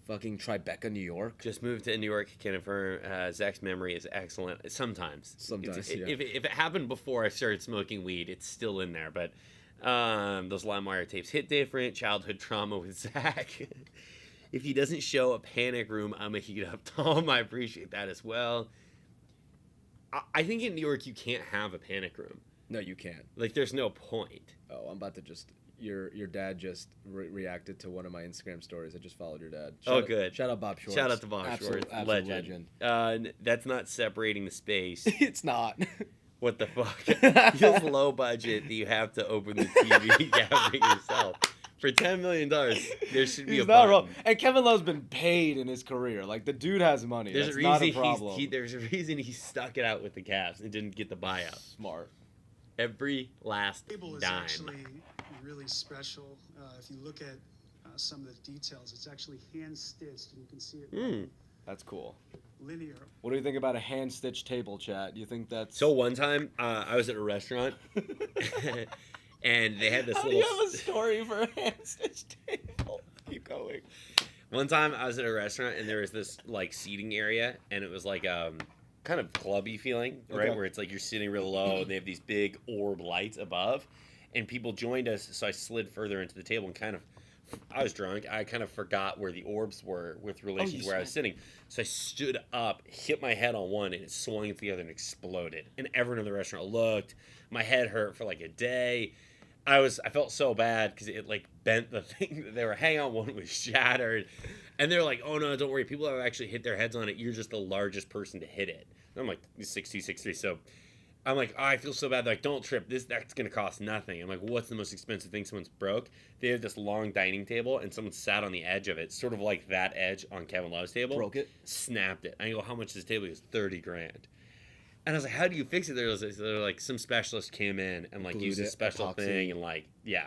[SPEAKER 1] fucking Tribeca, New York.
[SPEAKER 2] Just moved to New York. Can confirm. Zach's memory is excellent. Sometimes.
[SPEAKER 1] Sometimes,
[SPEAKER 2] It's-
[SPEAKER 1] yeah.
[SPEAKER 2] If it happened before I started smoking weed, it's still in there. But those LimeWire tapes hit different. Childhood trauma with Zach. If he doesn't show a panic room, I'm gonna heat up Tom. I appreciate that as well. I think in New York you can't have a panic room.
[SPEAKER 1] No, you can't.
[SPEAKER 2] Like there's no point.
[SPEAKER 1] Oh, I'm about to just. Your dad just reacted to one of my Instagram stories. I just followed your dad.
[SPEAKER 2] Oh,
[SPEAKER 1] Shout
[SPEAKER 2] good.
[SPEAKER 1] Shout out Bob Schwartz.
[SPEAKER 2] Shout out to Bob
[SPEAKER 1] Absolute-
[SPEAKER 2] Schwartz,
[SPEAKER 1] absolute
[SPEAKER 2] legend. That's not separating the space.
[SPEAKER 1] It's not.
[SPEAKER 2] What the fuck? Feels low budget that you have to open the TV cabinet yourself. For $10 million, there should be
[SPEAKER 1] He's
[SPEAKER 2] a
[SPEAKER 1] not
[SPEAKER 2] button.
[SPEAKER 1] wrong. And Kevin Love's been paid in his career. Like the dude has money.
[SPEAKER 2] There's
[SPEAKER 1] That's
[SPEAKER 2] a
[SPEAKER 1] not
[SPEAKER 2] reason
[SPEAKER 1] a problem.
[SPEAKER 2] there's a reason he stuck it out with the Cavs and didn't get the buyout.
[SPEAKER 1] Smart.
[SPEAKER 2] Every last
[SPEAKER 6] Table is
[SPEAKER 2] dime.
[SPEAKER 6] actually really special. If you look at some of the details, it's actually hand stitched, and you can see it
[SPEAKER 2] Mm.
[SPEAKER 1] That's cool.
[SPEAKER 6] linear.
[SPEAKER 1] What do you think about a hand stitched table, chat? Do you think that's
[SPEAKER 2] So one time, I was at a restaurant, and they had this
[SPEAKER 1] How do
[SPEAKER 2] little.
[SPEAKER 1] you have a story for a hand stitched table? Keep going.
[SPEAKER 2] One time I was at a restaurant and there was this like seating area and it was like kind of clubby feeling, right?
[SPEAKER 1] Okay.
[SPEAKER 2] Where it's like you're sitting real low and they have these big orb lights above and people joined us, so I slid further into the table and I was drunk. I kind of forgot where the orbs were with relation to where I was sitting. So I stood up, hit my head on one, and it swung into the other and exploded. And everyone in the restaurant looked. My head hurt for like a day. I felt so bad because it like bent the thing that they were hanging on. One was shattered. And they're like, oh no, don't worry. People have actually hit their heads on it. You're just the largest person to hit it. And I'm like 6'2", 6'3". So I'm like, oh, I feel so bad. They're like, don't trip. That's going to cost nothing. I'm like, what's the most expensive thing someone's broke? They had this long dining table and someone sat on the edge of it, sort of like that edge on Kevin Love's table.
[SPEAKER 1] Broke it?
[SPEAKER 2] Snapped it. I go, how much is this table? He goes, $30,000. And I was like, how do you fix it? They're like, some specialist came in and like
[SPEAKER 1] Glued
[SPEAKER 2] used a
[SPEAKER 1] it,
[SPEAKER 2] special
[SPEAKER 1] epoxy.
[SPEAKER 2] thing and like, yeah.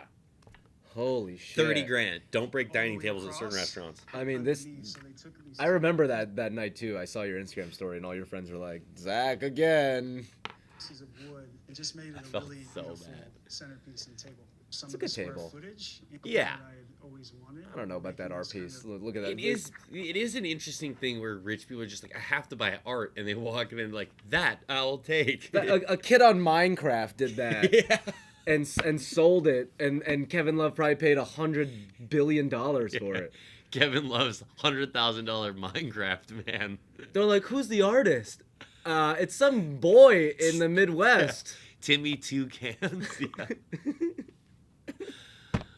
[SPEAKER 1] Holy shit.
[SPEAKER 2] $30,000. Don't break
[SPEAKER 6] All the
[SPEAKER 2] dining
[SPEAKER 6] way
[SPEAKER 2] tables at certain
[SPEAKER 6] across.
[SPEAKER 2] restaurants.
[SPEAKER 1] I mean, this.
[SPEAKER 6] So they took these
[SPEAKER 1] I remember that night too. I saw your Instagram story and all your friends were like, Zach again.
[SPEAKER 6] pieces of wood and just made it
[SPEAKER 2] I
[SPEAKER 6] a
[SPEAKER 2] felt
[SPEAKER 6] really
[SPEAKER 2] so
[SPEAKER 6] beautiful
[SPEAKER 2] bad.
[SPEAKER 6] centerpiece and table. Some
[SPEAKER 1] It's a
[SPEAKER 6] of the
[SPEAKER 1] good
[SPEAKER 6] square
[SPEAKER 1] table.
[SPEAKER 6] footage,
[SPEAKER 2] Yeah.
[SPEAKER 6] that I had always wanted.
[SPEAKER 1] I don't know about that
[SPEAKER 6] Making
[SPEAKER 1] art
[SPEAKER 6] this kind
[SPEAKER 1] piece.
[SPEAKER 6] of-
[SPEAKER 1] Look at that.
[SPEAKER 2] It is an interesting thing where rich people are just like, I have to buy art, and they walk in and like, that I'll take.
[SPEAKER 1] A kid on Minecraft did that.
[SPEAKER 2] yeah.
[SPEAKER 1] and sold it, and Kevin Love probably paid $100 billion for it.
[SPEAKER 2] Kevin Love's $100,000 Minecraft man.
[SPEAKER 1] They're like, who's the artist? It's some boy in the Midwest.
[SPEAKER 2] Timmy Two Cans. Yeah.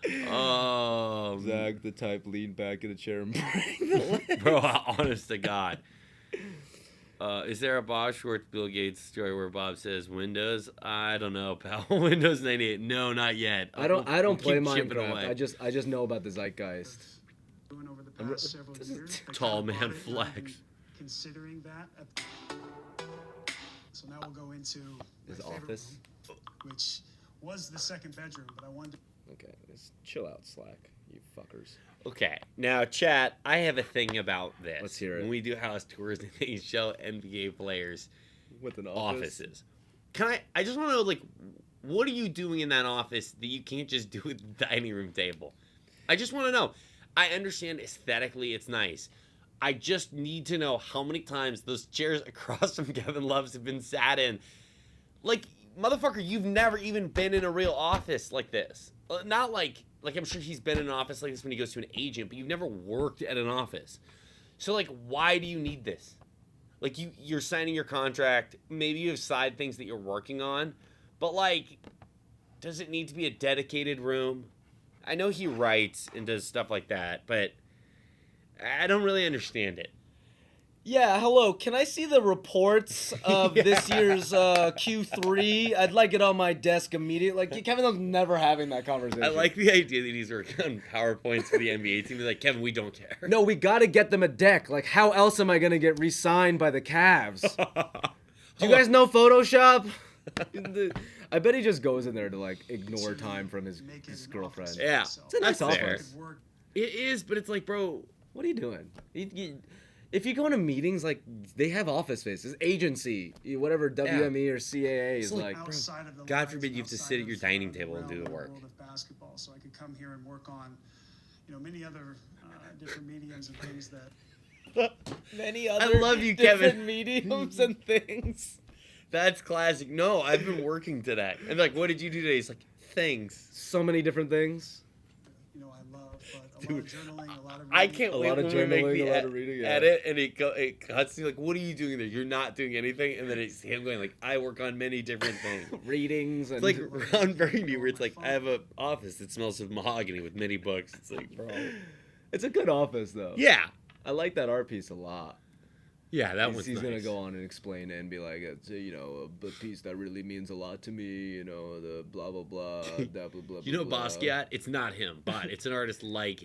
[SPEAKER 1] Zach, the type, lean back in the chair and bring the leg.
[SPEAKER 2] Bro, honest to God. Is there a Bob Schwartz Bill Gates story where Bob says Windows? I don't know, pal. Windows 98. No, not yet.
[SPEAKER 1] I don't
[SPEAKER 2] We'll
[SPEAKER 1] play
[SPEAKER 2] keep chipping
[SPEAKER 1] Minecraft.
[SPEAKER 2] away.
[SPEAKER 1] I just know about the zeitgeist.
[SPEAKER 6] Doing over the past several years. I
[SPEAKER 2] tall
[SPEAKER 6] kinda
[SPEAKER 2] man
[SPEAKER 6] bought it, not
[SPEAKER 2] flex.
[SPEAKER 6] even Considering that. So now we'll go into
[SPEAKER 1] His
[SPEAKER 6] my favorite
[SPEAKER 1] office.
[SPEAKER 6] room, which was the second bedroom, but I wanted to
[SPEAKER 1] Okay, just chill out, Slack, you fuckers.
[SPEAKER 2] Okay, now chat. I have a thing about this.
[SPEAKER 1] Let's hear it.
[SPEAKER 2] When we do house tours and they show NBA players
[SPEAKER 1] With an office.
[SPEAKER 2] offices, I just want to know, like, what are you doing in that office that you can't just do at the dining room table? I just want to know. I understand aesthetically it's nice. I just need to know how many times those chairs across from Kevin Love's have been sat in. Like, motherfucker, you've never even been in a real office like this. Not like I'm sure he's been in an office like this when he goes to an agent, but you've never worked at an office. So, like, why do you need this? Like, you're signing your contract. Maybe you have side things that you're working on. But, like, does it need to be a dedicated room? I know he writes and does stuff like that, but I don't really understand it.
[SPEAKER 1] Yeah, hello. Can I see the reports of this year's Q3? I'd like it on my desk immediately. Like, Kevin Love's never having that conversation.
[SPEAKER 2] I like the idea that he's working on PowerPoints for the NBA team. He's like, Kevin, we don't care.
[SPEAKER 1] No, we got to get them a deck. Like, how else am I going to get re-signed by the Cavs? Do you guys know Photoshop? I bet he just goes in there to, like, ignore time from his girlfriend.
[SPEAKER 2] Yeah,
[SPEAKER 6] It's
[SPEAKER 1] a nice
[SPEAKER 2] that's fair.
[SPEAKER 1] office.
[SPEAKER 2] It is, but it's like, bro,
[SPEAKER 1] What are you doing? If you go into meetings, like, they have office spaces, agency, whatever WME or CAA is like.
[SPEAKER 6] outside of the
[SPEAKER 2] God
[SPEAKER 6] lines,
[SPEAKER 2] forbid you have to
[SPEAKER 6] outside
[SPEAKER 2] sit at your
[SPEAKER 6] of,
[SPEAKER 2] dining table and
[SPEAKER 6] realm
[SPEAKER 2] do the
[SPEAKER 6] of
[SPEAKER 2] work.
[SPEAKER 6] world of basketball, so I could come here and work on, many other different mediums and things that.
[SPEAKER 1] Many
[SPEAKER 2] I
[SPEAKER 1] other
[SPEAKER 2] love you,
[SPEAKER 1] different
[SPEAKER 2] Kevin.
[SPEAKER 1] mediums and things.
[SPEAKER 2] That's classic. No, I've been working today. And like, what did you do today? He's like, things.
[SPEAKER 1] So many different things.
[SPEAKER 6] I love, but a
[SPEAKER 2] Dude,
[SPEAKER 6] lot of journaling, a lot of
[SPEAKER 2] I
[SPEAKER 6] reading.
[SPEAKER 2] can't
[SPEAKER 1] A
[SPEAKER 2] wait
[SPEAKER 1] lot of
[SPEAKER 2] when we make
[SPEAKER 1] journaling,
[SPEAKER 2] the
[SPEAKER 1] a lot of reading, yeah.
[SPEAKER 2] edit and it cuts to like, what are you doing there? You're not doing anything. And then it's him going like, I work on many different things.
[SPEAKER 1] Readings and
[SPEAKER 2] It's like Ron Burgundy where it's like, I have an office that smells of mahogany with many books. It's like, bro.
[SPEAKER 1] it's a good office though.
[SPEAKER 2] Yeah.
[SPEAKER 1] I like that art piece a lot.
[SPEAKER 2] Yeah, that one's
[SPEAKER 1] He's
[SPEAKER 2] nice.
[SPEAKER 1] gonna go on and explain it and be like, it's a piece that really means a lot to me. The blah blah blah, blah blah blah.
[SPEAKER 2] You know
[SPEAKER 1] blah.
[SPEAKER 2] Basquiat? It's not him, but it's an artist like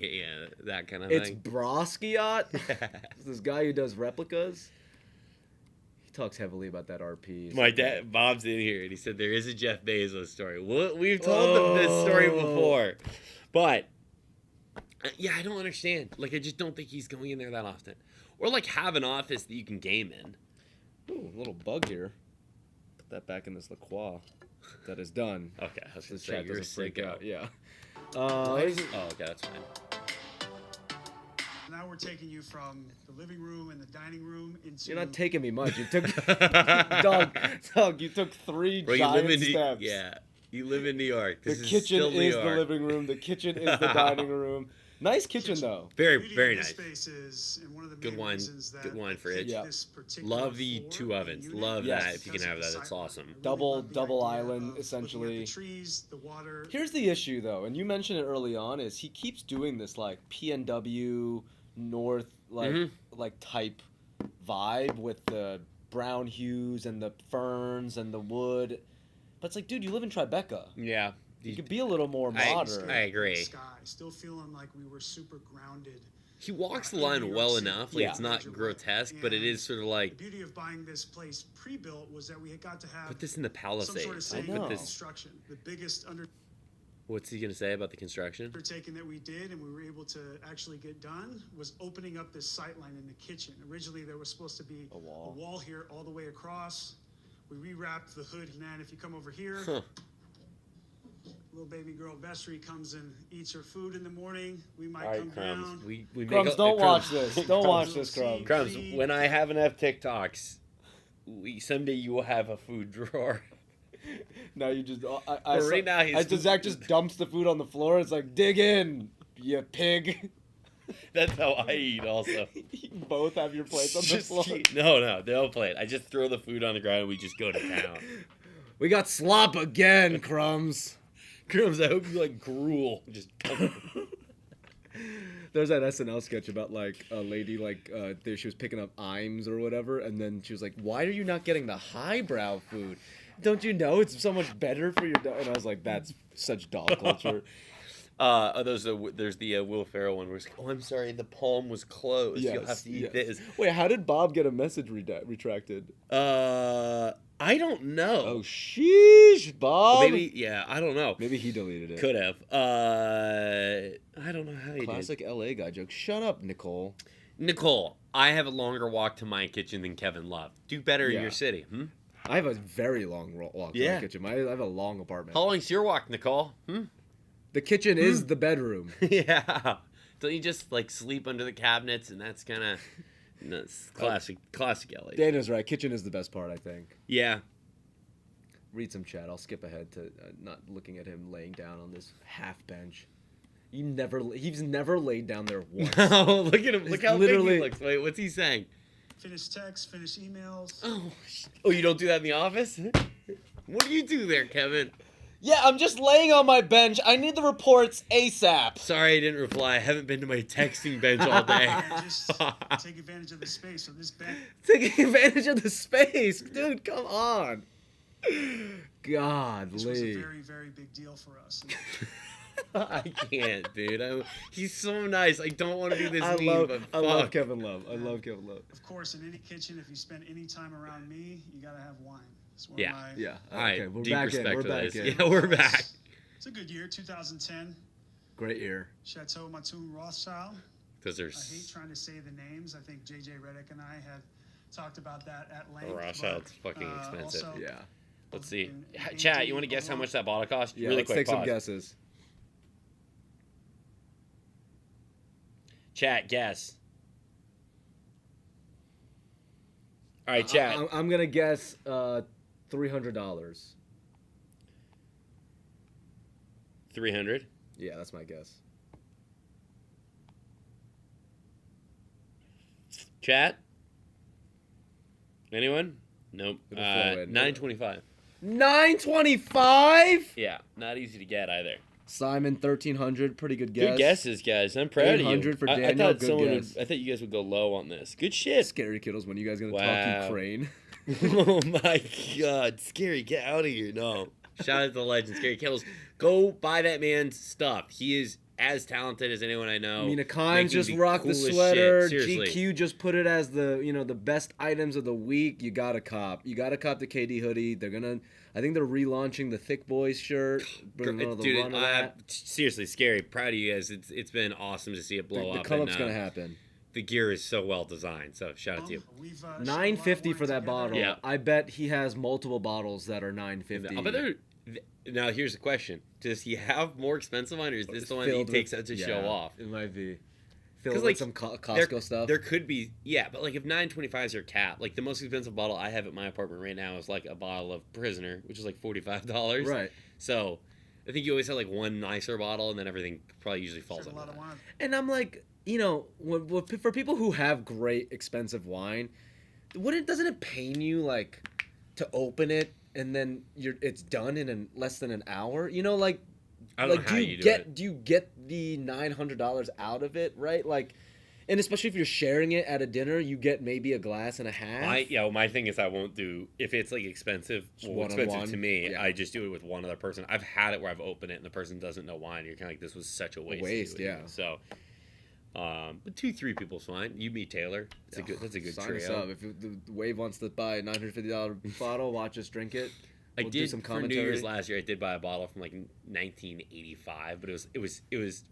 [SPEAKER 2] that kind of
[SPEAKER 1] It's
[SPEAKER 2] thing.
[SPEAKER 1] Basquiat. This guy who does replicas. He talks heavily about that art piece.
[SPEAKER 2] My dad, Bob's in here, and he said there is a Jeff Bezos story. We've told them this story before, but yeah, I don't understand. Like, I just don't think he's going in there that often, or like have an office that you can game in.
[SPEAKER 1] Ooh, a little bug here. Put that back in this LaCroix. That is done.
[SPEAKER 2] Okay, I was gonna
[SPEAKER 1] This
[SPEAKER 2] say
[SPEAKER 1] chat
[SPEAKER 2] you're a
[SPEAKER 1] doesn't freak
[SPEAKER 2] sicko.
[SPEAKER 1] out. Yeah.
[SPEAKER 2] Oh, okay, that's fine.
[SPEAKER 6] Now we're taking you from the living room and the dining room into.
[SPEAKER 1] You're not taking me much. You took dog. You took 3
[SPEAKER 2] Bro, you
[SPEAKER 1] giant
[SPEAKER 2] live in
[SPEAKER 1] steps.
[SPEAKER 2] yeah, you live in New York.
[SPEAKER 1] The
[SPEAKER 2] This is
[SPEAKER 1] kitchen
[SPEAKER 2] still New
[SPEAKER 1] is the
[SPEAKER 2] York.
[SPEAKER 1] living room. The kitchen is the dining room. Nice kitchen though.
[SPEAKER 2] Very,
[SPEAKER 6] beauty
[SPEAKER 2] very
[SPEAKER 6] of this
[SPEAKER 2] nice.
[SPEAKER 6] space is, and one of the
[SPEAKER 2] Good
[SPEAKER 6] main
[SPEAKER 2] wine-
[SPEAKER 6] reasons that
[SPEAKER 2] good wine for
[SPEAKER 6] I
[SPEAKER 2] it.
[SPEAKER 6] picked
[SPEAKER 1] Yeah.
[SPEAKER 6] this particular
[SPEAKER 2] Love the
[SPEAKER 6] floor
[SPEAKER 2] 2 ovens.
[SPEAKER 6] unit
[SPEAKER 2] Love
[SPEAKER 1] Yes.
[SPEAKER 2] that. If you can have that, that's awesome.
[SPEAKER 6] I really
[SPEAKER 1] Double
[SPEAKER 6] love the
[SPEAKER 1] double
[SPEAKER 6] idea
[SPEAKER 1] island
[SPEAKER 6] of looking at
[SPEAKER 1] essentially.
[SPEAKER 6] the trees, the water.
[SPEAKER 1] Here's the issue though, and you mentioned it early on, is he keeps doing this like PNW North like type vibe with the brown hues and the ferns and the wood. But it's like, dude, you live in Tribeca.
[SPEAKER 2] Yeah.
[SPEAKER 1] You could be a little more modern.
[SPEAKER 2] I agree.
[SPEAKER 6] Sky, still feeling like we were super grounded.
[SPEAKER 2] He walks the
[SPEAKER 6] in New
[SPEAKER 2] line
[SPEAKER 6] York
[SPEAKER 2] well
[SPEAKER 6] City.
[SPEAKER 2] enough. Like,
[SPEAKER 1] Yeah.
[SPEAKER 2] it's not grotesque, but it is sort of
[SPEAKER 6] The
[SPEAKER 2] like,
[SPEAKER 6] beauty of buying this place pre-built was that we had got to have
[SPEAKER 2] put this in the
[SPEAKER 6] some sort of
[SPEAKER 2] Palisades.
[SPEAKER 6] say
[SPEAKER 1] I know.
[SPEAKER 6] in construction. The biggest
[SPEAKER 2] What's he going to say about the construction?
[SPEAKER 6] undertaking that we did and we were able to actually get done was opening up this sight line in the kitchen. Originally there was supposed to be
[SPEAKER 1] A wall.
[SPEAKER 6] here all the way across. We rewrapped the hood, and if you come over here,
[SPEAKER 2] Huh.
[SPEAKER 6] little baby girl Vestry comes and eats her food in the morning. We might
[SPEAKER 2] All right,
[SPEAKER 6] come
[SPEAKER 2] Crumbs.
[SPEAKER 6] down.
[SPEAKER 2] We make
[SPEAKER 1] Crumbs,
[SPEAKER 2] a-
[SPEAKER 1] don't watch
[SPEAKER 2] Crumbs.
[SPEAKER 1] this. Don't watch this, Crumbs.
[SPEAKER 2] Crumbs, when I have enough TikToks, someday you will have a food drawer.
[SPEAKER 1] Now you just
[SPEAKER 2] But right now he's
[SPEAKER 1] Zach just dumps the food on the floor. It's like, dig in, you pig.
[SPEAKER 2] That's how I eat also.
[SPEAKER 1] You both have your plates on the
[SPEAKER 2] Just
[SPEAKER 1] floor.
[SPEAKER 2] No, they don't play it. I just throw the food on the ground and we just go to town.
[SPEAKER 1] We got slop again, Crumbs.
[SPEAKER 2] Crumbs, I hope you like gruel. Just
[SPEAKER 1] There's that SNL sketch about like a lady like she was picking up Imes or whatever, and then she was like, "Why are you not getting the highbrow food? Don't you know it's so much better for your dog?" And I was like, "That's such dog culture."
[SPEAKER 2] there's the Will Ferrell one where it's like, "Oh, I'm sorry, the palm was closed. You'll have to eat this."
[SPEAKER 1] Wait, how did Bob get a message retracted?
[SPEAKER 2] I don't know.
[SPEAKER 1] Oh, sheesh, Bob.
[SPEAKER 2] Maybe, yeah, I don't know.
[SPEAKER 1] Maybe he deleted it.
[SPEAKER 2] Could have. I don't know how he
[SPEAKER 1] Classic
[SPEAKER 2] did.
[SPEAKER 1] LA guy joke. Shut up, Nicole.
[SPEAKER 2] Nicole, I have a longer walk to my kitchen than Kevin Love. Do better in your city.
[SPEAKER 1] I have a very long walk to my kitchen. I have a long apartment.
[SPEAKER 2] How long's your walk, Nicole?
[SPEAKER 1] The kitchen is the bedroom.
[SPEAKER 2] Yeah. Don't you just like sleep under the cabinets, and that's kind of classic LA.
[SPEAKER 1] Dana's right. Kitchen is the best part, I think.
[SPEAKER 2] Yeah.
[SPEAKER 1] Read some chat. I'll skip ahead to not looking at him laying down on this half bench. He's never laid down there once.
[SPEAKER 2] Oh, look at him. Look how big
[SPEAKER 1] literally-
[SPEAKER 2] he looks. Wait, what's he saying?
[SPEAKER 6] Finish texts, finish emails.
[SPEAKER 2] Oh, you don't do that in the office? What do you do there, Kevin?
[SPEAKER 1] Yeah, I'm just laying on my bench. I need the reports ASAP.
[SPEAKER 2] Sorry I didn't reply. I haven't been to my texting bench all day.
[SPEAKER 6] Yeah, just take advantage of the space. So this bench,
[SPEAKER 1] Taking advantage of the space. Dude, come on.
[SPEAKER 6] this was a
[SPEAKER 1] Godly.
[SPEAKER 6] very, very big deal for us.
[SPEAKER 2] I can't, dude. He's so nice. I don't want to be this mean, but
[SPEAKER 1] I love
[SPEAKER 2] fuck.
[SPEAKER 1] Kevin Love. I love Kevin Love.
[SPEAKER 6] Of course, in any kitchen, if you spend any time around me, you gotta have wine. It's one
[SPEAKER 2] Yeah.
[SPEAKER 6] of my,
[SPEAKER 1] Yeah.
[SPEAKER 2] All right,
[SPEAKER 1] Okay, we're
[SPEAKER 2] deep
[SPEAKER 1] back in.
[SPEAKER 2] respect
[SPEAKER 1] We're
[SPEAKER 2] for
[SPEAKER 1] back
[SPEAKER 2] this.
[SPEAKER 1] in.
[SPEAKER 2] Yeah, we're back.
[SPEAKER 6] It's a good year, 2010.
[SPEAKER 1] Great year.
[SPEAKER 6] Chateau Matoon Rothschild.
[SPEAKER 2] Because
[SPEAKER 6] I
[SPEAKER 2] there's
[SPEAKER 6] hate trying to say the names. I think JJ Redick and I had talked about that at length.
[SPEAKER 2] Rothschild's
[SPEAKER 6] but,
[SPEAKER 2] fucking expensive.
[SPEAKER 6] also,
[SPEAKER 1] Yeah.
[SPEAKER 2] Let's see.
[SPEAKER 6] in
[SPEAKER 2] Chat,
[SPEAKER 6] AD
[SPEAKER 2] you want to guess how
[SPEAKER 6] alone-
[SPEAKER 2] much that bottle cost?
[SPEAKER 1] Yeah,
[SPEAKER 2] Really
[SPEAKER 1] let's
[SPEAKER 2] quick
[SPEAKER 1] take some
[SPEAKER 2] pause.
[SPEAKER 1] guesses.
[SPEAKER 2] Chat, guess. All right, chat.
[SPEAKER 1] I'm gonna guess $300.
[SPEAKER 2] 300.
[SPEAKER 1] Yeah, that's my guess.
[SPEAKER 2] Chat. Anyone? Nope.
[SPEAKER 1] It'll flow in.
[SPEAKER 2] 925.
[SPEAKER 1] $925.
[SPEAKER 2] Yeah, not easy to get either.
[SPEAKER 1] Simon 1300. Pretty good guess.
[SPEAKER 2] Good guesses, guys. I'm proud of you.
[SPEAKER 1] 800 for
[SPEAKER 2] I
[SPEAKER 1] Daniel,
[SPEAKER 2] thought
[SPEAKER 1] good
[SPEAKER 2] someone
[SPEAKER 1] guess.
[SPEAKER 2] would, I thought you guys would go low on this. Good shit.
[SPEAKER 1] Scary Kittles. When you guys gonna
[SPEAKER 2] Wow.
[SPEAKER 1] talk Ukraine?
[SPEAKER 2] Oh my god, Scary, get out of here. No. Shout out to the legend, Scary Kills. Go buy that man's stuff. He is as talented as anyone I know.
[SPEAKER 1] Mina Kimes
[SPEAKER 2] making
[SPEAKER 1] just
[SPEAKER 2] the
[SPEAKER 1] rocked the
[SPEAKER 2] coolest
[SPEAKER 1] sweater.
[SPEAKER 2] shit. Seriously.
[SPEAKER 1] GQ just put it as the best items of the week. You gotta cop. You gotta cop the KD hoodie. I think they're relaunching the Thick Boys shirt. Bringing another
[SPEAKER 2] Dude,
[SPEAKER 1] run of that.
[SPEAKER 2] seriously, Scary, proud of you guys. It's been awesome to see it blow
[SPEAKER 1] The
[SPEAKER 2] up.
[SPEAKER 1] come up's
[SPEAKER 2] and,
[SPEAKER 1] gonna happen.
[SPEAKER 2] The gear is so well designed. So shout out to you.
[SPEAKER 6] We've, shared a lot of
[SPEAKER 1] $950
[SPEAKER 6] wine
[SPEAKER 1] for that
[SPEAKER 6] together.
[SPEAKER 1] bottle.
[SPEAKER 2] Yeah.
[SPEAKER 1] I bet he has multiple bottles that are $950.
[SPEAKER 2] But now here's the question: does he have more expensive one, or is this the one that he
[SPEAKER 1] Filled
[SPEAKER 2] takes
[SPEAKER 1] with-
[SPEAKER 2] out to
[SPEAKER 1] yeah,
[SPEAKER 2] show off?
[SPEAKER 1] It might be. Filled
[SPEAKER 2] 'Cause,
[SPEAKER 1] with
[SPEAKER 2] like,
[SPEAKER 1] some Costco stuff.
[SPEAKER 2] There could be, yeah, but like if 925 is your cap, like the most expensive bottle I have at my apartment right now is like a bottle of Prisoner, which is like $45.
[SPEAKER 1] Right.
[SPEAKER 2] So I think you always have like one nicer bottle, and then everything probably usually falls
[SPEAKER 6] Shared a
[SPEAKER 2] under
[SPEAKER 6] lot of
[SPEAKER 2] that.
[SPEAKER 6] wine.
[SPEAKER 1] And I'm like, for people who have great expensive wine, doesn't it pain you like to open it and then it's done in less than an hour? Like
[SPEAKER 2] I don't know how you do it.
[SPEAKER 1] Do you get the $900 out of it, right? Like, and especially if you're sharing it at a dinner, you get maybe a glass and a half.
[SPEAKER 2] My thing is I won't do if it's like expensive
[SPEAKER 1] one-on-one.
[SPEAKER 2] to me.
[SPEAKER 1] Yeah.
[SPEAKER 2] I just do it with one other person. I've had it where I've opened it and the person doesn't know wine. You're kind of like, this was such a waste. to do it.
[SPEAKER 1] yeah.
[SPEAKER 2] So, but 2-3 people's fine. You meet Taylor. That's a good
[SPEAKER 1] Sign
[SPEAKER 2] trio.
[SPEAKER 1] us up. If the Wave wants to buy a $950 bottle, watch us drink it.
[SPEAKER 2] I
[SPEAKER 1] We'll do
[SPEAKER 2] did
[SPEAKER 1] some
[SPEAKER 2] for New
[SPEAKER 1] commentary.
[SPEAKER 2] Year's last year. I did buy a bottle from like 1985, but it was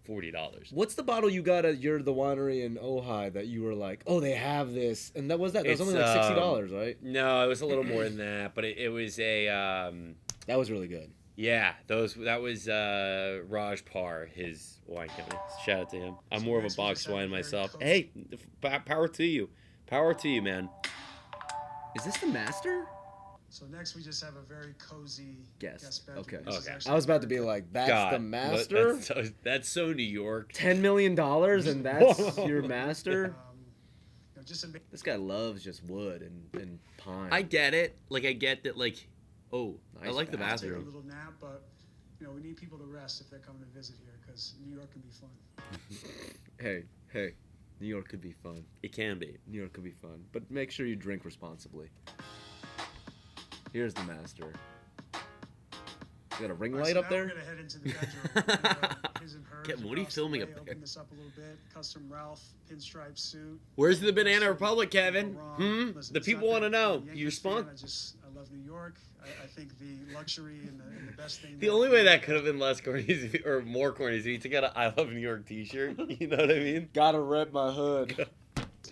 [SPEAKER 2] $40.
[SPEAKER 1] What's the bottle you got at the winery in Ojai that you were like, oh, they have this, and that was
[SPEAKER 2] It's,
[SPEAKER 1] only like $60, right?
[SPEAKER 2] No, it was a little more than that, but it was a
[SPEAKER 1] That was really good.
[SPEAKER 2] yeah. That was Raj Par, his wine company. Shout out to him. I'm
[SPEAKER 6] So
[SPEAKER 2] more of a
[SPEAKER 6] next we
[SPEAKER 2] box
[SPEAKER 6] just have
[SPEAKER 2] wine
[SPEAKER 6] a very
[SPEAKER 2] myself.
[SPEAKER 6] cozy-
[SPEAKER 2] Hey, power to you, man.
[SPEAKER 1] Is this the master?
[SPEAKER 6] So next we just have a very cozy
[SPEAKER 1] Guest.
[SPEAKER 6] guest bedroom.
[SPEAKER 1] Okay.
[SPEAKER 6] This is
[SPEAKER 2] Okay.
[SPEAKER 6] actually
[SPEAKER 1] I was about to
[SPEAKER 6] very
[SPEAKER 1] be
[SPEAKER 6] cool.
[SPEAKER 1] like, that's
[SPEAKER 2] God,
[SPEAKER 1] the
[SPEAKER 2] but
[SPEAKER 1] master?
[SPEAKER 2] That's so New York.
[SPEAKER 1] $10 million and that's your master?
[SPEAKER 6] Just a
[SPEAKER 1] This guy loves just wood and pine.
[SPEAKER 2] I get it. Like I get that. Like, oh, I
[SPEAKER 1] Nice
[SPEAKER 2] like the
[SPEAKER 1] bathroom.
[SPEAKER 6] take a
[SPEAKER 2] bathroom.
[SPEAKER 6] little nap, but we need people to rest if they're coming to visit here because New York can be fun.
[SPEAKER 1] Hey, New York could be fun.
[SPEAKER 2] It can be.
[SPEAKER 1] New York could be fun, but make sure you drink responsibly. Here's the master. You got a ring
[SPEAKER 6] All right,
[SPEAKER 1] light
[SPEAKER 6] so
[SPEAKER 1] up
[SPEAKER 6] now
[SPEAKER 1] there?
[SPEAKER 6] We're gonna head into the bedroom. His and hers
[SPEAKER 2] Kevin, what are you
[SPEAKER 6] across the
[SPEAKER 2] filming
[SPEAKER 6] way.
[SPEAKER 2] up there?
[SPEAKER 6] Open this up a little bit. Custom Ralph pinstripe suit.
[SPEAKER 2] Where's the Banana Republic,
[SPEAKER 6] Can't
[SPEAKER 2] Kevin?
[SPEAKER 6] go wrong. Listen,
[SPEAKER 2] The
[SPEAKER 6] it's
[SPEAKER 2] people
[SPEAKER 6] not
[SPEAKER 2] want to
[SPEAKER 6] that
[SPEAKER 2] know.
[SPEAKER 6] I'm a Yankees
[SPEAKER 2] Your
[SPEAKER 6] fan,
[SPEAKER 2] sponsor.
[SPEAKER 6] I love New York. I think the luxury and the best thing.
[SPEAKER 2] The only way that could have been less corny is or more corny is if he took out an I Love New York t-shirt. You know what I mean?
[SPEAKER 1] Gotta rep my hood.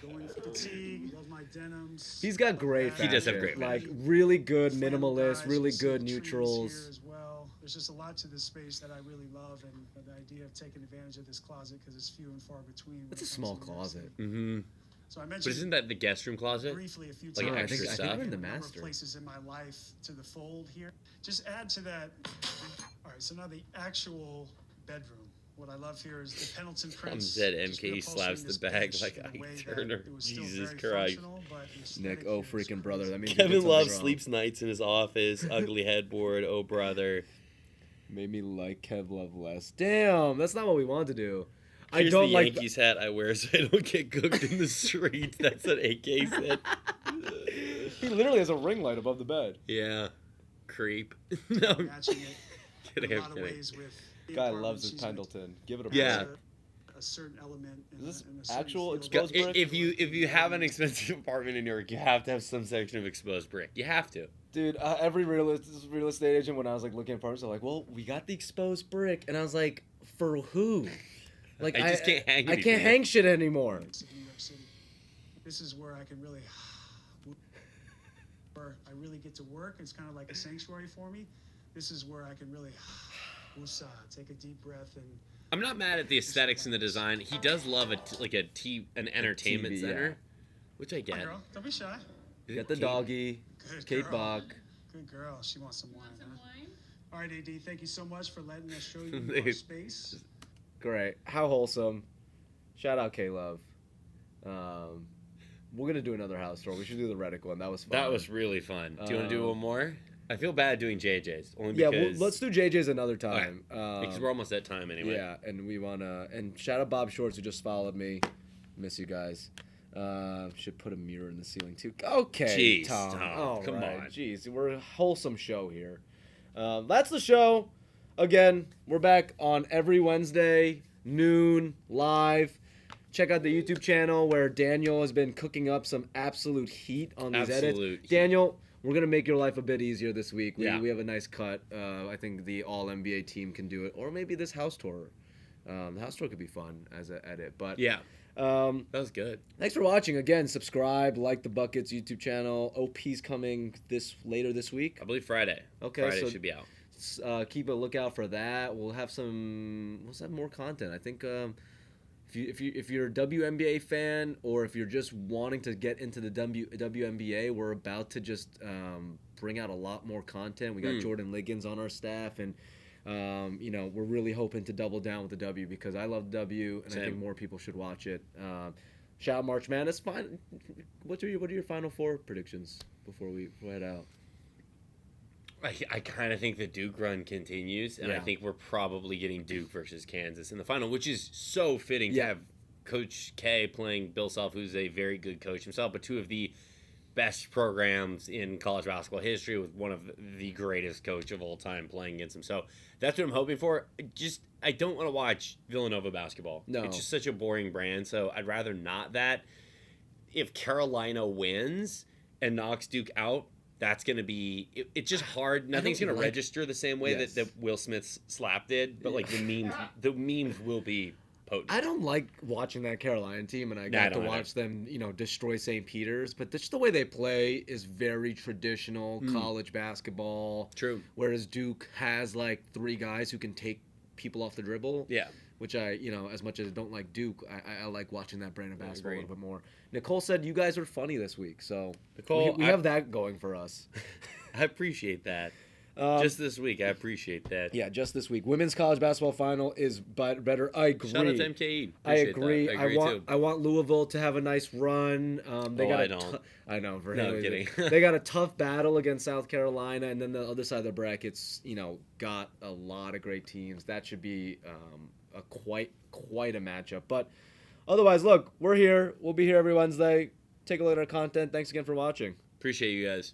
[SPEAKER 6] Going for fatigue. Love my denims.
[SPEAKER 1] He's got great
[SPEAKER 2] He does have
[SPEAKER 1] fashion.
[SPEAKER 2] great
[SPEAKER 1] Like,
[SPEAKER 2] fashion.
[SPEAKER 1] really good
[SPEAKER 6] Flannel
[SPEAKER 1] minimalist,
[SPEAKER 6] guys,
[SPEAKER 1] really
[SPEAKER 6] you see
[SPEAKER 1] good
[SPEAKER 6] the trees
[SPEAKER 1] neutrals.
[SPEAKER 6] here as well. There's just a lot to this space that I really love, and the idea of taking advantage of this closet because it's few and far between.
[SPEAKER 1] It's
[SPEAKER 6] when
[SPEAKER 1] a
[SPEAKER 6] it
[SPEAKER 1] small
[SPEAKER 6] comes to the
[SPEAKER 1] closet.
[SPEAKER 2] Mm-hmm.
[SPEAKER 6] So I
[SPEAKER 2] But
[SPEAKER 6] mentioned
[SPEAKER 2] isn't that the guest room closet?
[SPEAKER 6] briefly a few
[SPEAKER 2] Like
[SPEAKER 6] times.
[SPEAKER 2] extra
[SPEAKER 1] I think
[SPEAKER 2] stuff?
[SPEAKER 1] we're in the
[SPEAKER 6] A number of
[SPEAKER 1] master.
[SPEAKER 6] places in my life to the fold here. Just add to that. All right, so now the actual bedroom. What I love here is the Pendleton prints.
[SPEAKER 2] said
[SPEAKER 6] just
[SPEAKER 2] MK
[SPEAKER 6] reupholstering
[SPEAKER 2] slaps the
[SPEAKER 6] this
[SPEAKER 2] bag
[SPEAKER 6] bench
[SPEAKER 2] like
[SPEAKER 6] in a
[SPEAKER 2] Ike
[SPEAKER 6] way that
[SPEAKER 2] Turner.
[SPEAKER 6] it was still
[SPEAKER 2] Jesus
[SPEAKER 6] very
[SPEAKER 2] Christ.
[SPEAKER 6] functional, but the
[SPEAKER 1] Nick,
[SPEAKER 6] aesthetic
[SPEAKER 1] oh
[SPEAKER 6] here is
[SPEAKER 1] freaking brother, that means you
[SPEAKER 2] Kevin
[SPEAKER 1] did something
[SPEAKER 2] loves
[SPEAKER 1] wrong.
[SPEAKER 2] sleeps nights in his office. Ugly headboard. Oh brother.
[SPEAKER 1] Made me like Kev Love less. Damn, that's not what we wanted to do. I
[SPEAKER 2] Here's
[SPEAKER 1] don't
[SPEAKER 2] the
[SPEAKER 1] like.
[SPEAKER 2] Yankees hat I wear so I don't get cooked in the streets. That's what AK said.
[SPEAKER 1] He literally has a ring light above the bed.
[SPEAKER 2] Yeah. Creep. No, I'm
[SPEAKER 6] matching it
[SPEAKER 2] kidding.
[SPEAKER 6] in a
[SPEAKER 2] I'm
[SPEAKER 6] lot of
[SPEAKER 2] kidding.
[SPEAKER 6] ways with the
[SPEAKER 1] Guy
[SPEAKER 6] apartment
[SPEAKER 1] loves his
[SPEAKER 6] she's in.
[SPEAKER 1] Pendleton. Give it a
[SPEAKER 2] Yeah.
[SPEAKER 1] break.
[SPEAKER 6] A certain element. In
[SPEAKER 1] Is this
[SPEAKER 6] in a certain
[SPEAKER 1] actual
[SPEAKER 6] field.
[SPEAKER 1] exposed brick?
[SPEAKER 2] If you have an expensive apartment in New York, you have to have some section of exposed brick. You have to.
[SPEAKER 1] Dude, every real estate agent, when I was like looking at apartments, they're like, "Well, we got the exposed brick," and I was like, "For who?" Like
[SPEAKER 2] I just can't hang
[SPEAKER 1] I can't
[SPEAKER 2] anything.
[SPEAKER 1] hang shit anymore.
[SPEAKER 6] Of New York City. This is where I can really, where I really get to work. It's kind of like a sanctuary for me. This is where I can really, woosah, take a deep breath and.
[SPEAKER 2] I'm not mad at the aesthetics and the design. He does love an entertainment
[SPEAKER 1] TV,
[SPEAKER 2] center,
[SPEAKER 1] yeah.
[SPEAKER 2] which I
[SPEAKER 6] Come on,
[SPEAKER 2] get.
[SPEAKER 6] girl, don't be shy.
[SPEAKER 1] You got the doggy,
[SPEAKER 6] Good
[SPEAKER 1] Kate
[SPEAKER 6] girl.
[SPEAKER 1] Bach.
[SPEAKER 6] Good girl. She wants some wine,
[SPEAKER 7] Want some
[SPEAKER 6] huh?
[SPEAKER 7] wine?
[SPEAKER 6] All right, AD, thank you so much for letting us show you
[SPEAKER 2] Dude.
[SPEAKER 6] our space.
[SPEAKER 1] Great. How wholesome. Shout out K Love. We're gonna do another house tour. We should do the Reddick one. That was fun.
[SPEAKER 2] That was really fun. Do you want to do
[SPEAKER 1] Um,
[SPEAKER 2] one more? I feel bad doing JJ's only
[SPEAKER 1] Yeah,
[SPEAKER 2] because
[SPEAKER 1] let's do JJ's another time.
[SPEAKER 2] because we're almost at time anyway.
[SPEAKER 1] Yeah, and we wanna shout out Bob Schwartz who just followed me. Miss you guys. Should put a mirror in the ceiling too. Okay,
[SPEAKER 2] Jeez,
[SPEAKER 1] Tom.
[SPEAKER 2] Tom,
[SPEAKER 1] All
[SPEAKER 2] come
[SPEAKER 1] right.
[SPEAKER 2] on.
[SPEAKER 1] Jeez, we're a wholesome show here. That's the show. Again, we're back on every Wednesday, noon, live. Check out the YouTube channel where Daniel has been cooking up some absolute heat on these edits.
[SPEAKER 2] Absolute heat.
[SPEAKER 1] Daniel, we're gonna make your life a bit easier this week. We,
[SPEAKER 2] Yeah.
[SPEAKER 1] we have a nice cut. I think the All NBA team can do it, or maybe this house tour. The house tour could be fun as an edit. But
[SPEAKER 2] Yeah, that was good.
[SPEAKER 1] thanks for watching. Again, subscribe, like the Buckets YouTube channel. OP's coming later this week.
[SPEAKER 2] I believe Friday.
[SPEAKER 1] Okay,
[SPEAKER 2] Friday
[SPEAKER 1] so
[SPEAKER 2] should be out.
[SPEAKER 1] keep a lookout for that. We'll have more content. I think if you're a WNBA fan or if you're just wanting to get into the WNBA, we're about to just bring out a lot more content. We got Jordan Liggins on our staff, and we're really hoping to double down with the W because I love the W, and I
[SPEAKER 2] Same.
[SPEAKER 1] think more people should watch it. Shout out March Madness. Fine. What are your Final Four predictions before we head out?
[SPEAKER 2] I kind of think the Duke run continues, and I
[SPEAKER 1] Yeah.
[SPEAKER 2] think we're probably getting Duke versus Kansas in the final, which is so fitting to
[SPEAKER 1] Yeah.
[SPEAKER 2] have Coach K playing Bill Self, who's a very good coach himself, but two of the best programs in college basketball history with one of the greatest coach of all time playing against him. So that's what I'm hoping for. I don't want to watch Villanova basketball.
[SPEAKER 1] No.
[SPEAKER 2] It's just such a boring brand, so I'd rather not that. If Carolina wins and knocks Duke out, that's going to be it's just hard. Nothing's
[SPEAKER 1] don't
[SPEAKER 2] going to
[SPEAKER 1] like-
[SPEAKER 2] register the same way
[SPEAKER 1] Yes.
[SPEAKER 2] that Will Smith's slap did, but like the memes will be potent.
[SPEAKER 1] I don't like watching that Carolina team, and I
[SPEAKER 2] I
[SPEAKER 1] got to
[SPEAKER 2] don't either.
[SPEAKER 1] watch them, destroy St. Peter's. But just the way they play is very traditional college basketball.
[SPEAKER 2] True.
[SPEAKER 1] Whereas Duke has like three guys who can take people off the dribble.
[SPEAKER 2] Yeah.
[SPEAKER 1] Which I, as much as I don't like Duke, I like watching that brand of basketball a
[SPEAKER 2] agreed.
[SPEAKER 1] little bit more. Nicole said you guys are funny this week, so
[SPEAKER 2] Nicole,
[SPEAKER 1] we have that going for us.
[SPEAKER 2] I appreciate that. Just this week. I appreciate that.
[SPEAKER 1] Yeah, just this week. Women's college basketball final is better. I agree.
[SPEAKER 2] Shout out to MKE.
[SPEAKER 1] I
[SPEAKER 2] Appreciate
[SPEAKER 1] agree.
[SPEAKER 2] that.
[SPEAKER 1] I want Louisville to have a nice run.
[SPEAKER 2] I don't.
[SPEAKER 1] I know. For
[SPEAKER 2] No,
[SPEAKER 1] him,
[SPEAKER 2] I'm kidding.
[SPEAKER 1] They got a tough battle against South Carolina, and then the other side of the brackets, got a lot of great teams. That should be a quite a matchup. But otherwise, look, we're here. We'll be here every Wednesday. Take a look at our content. Thanks again for watching.
[SPEAKER 2] Appreciate you guys.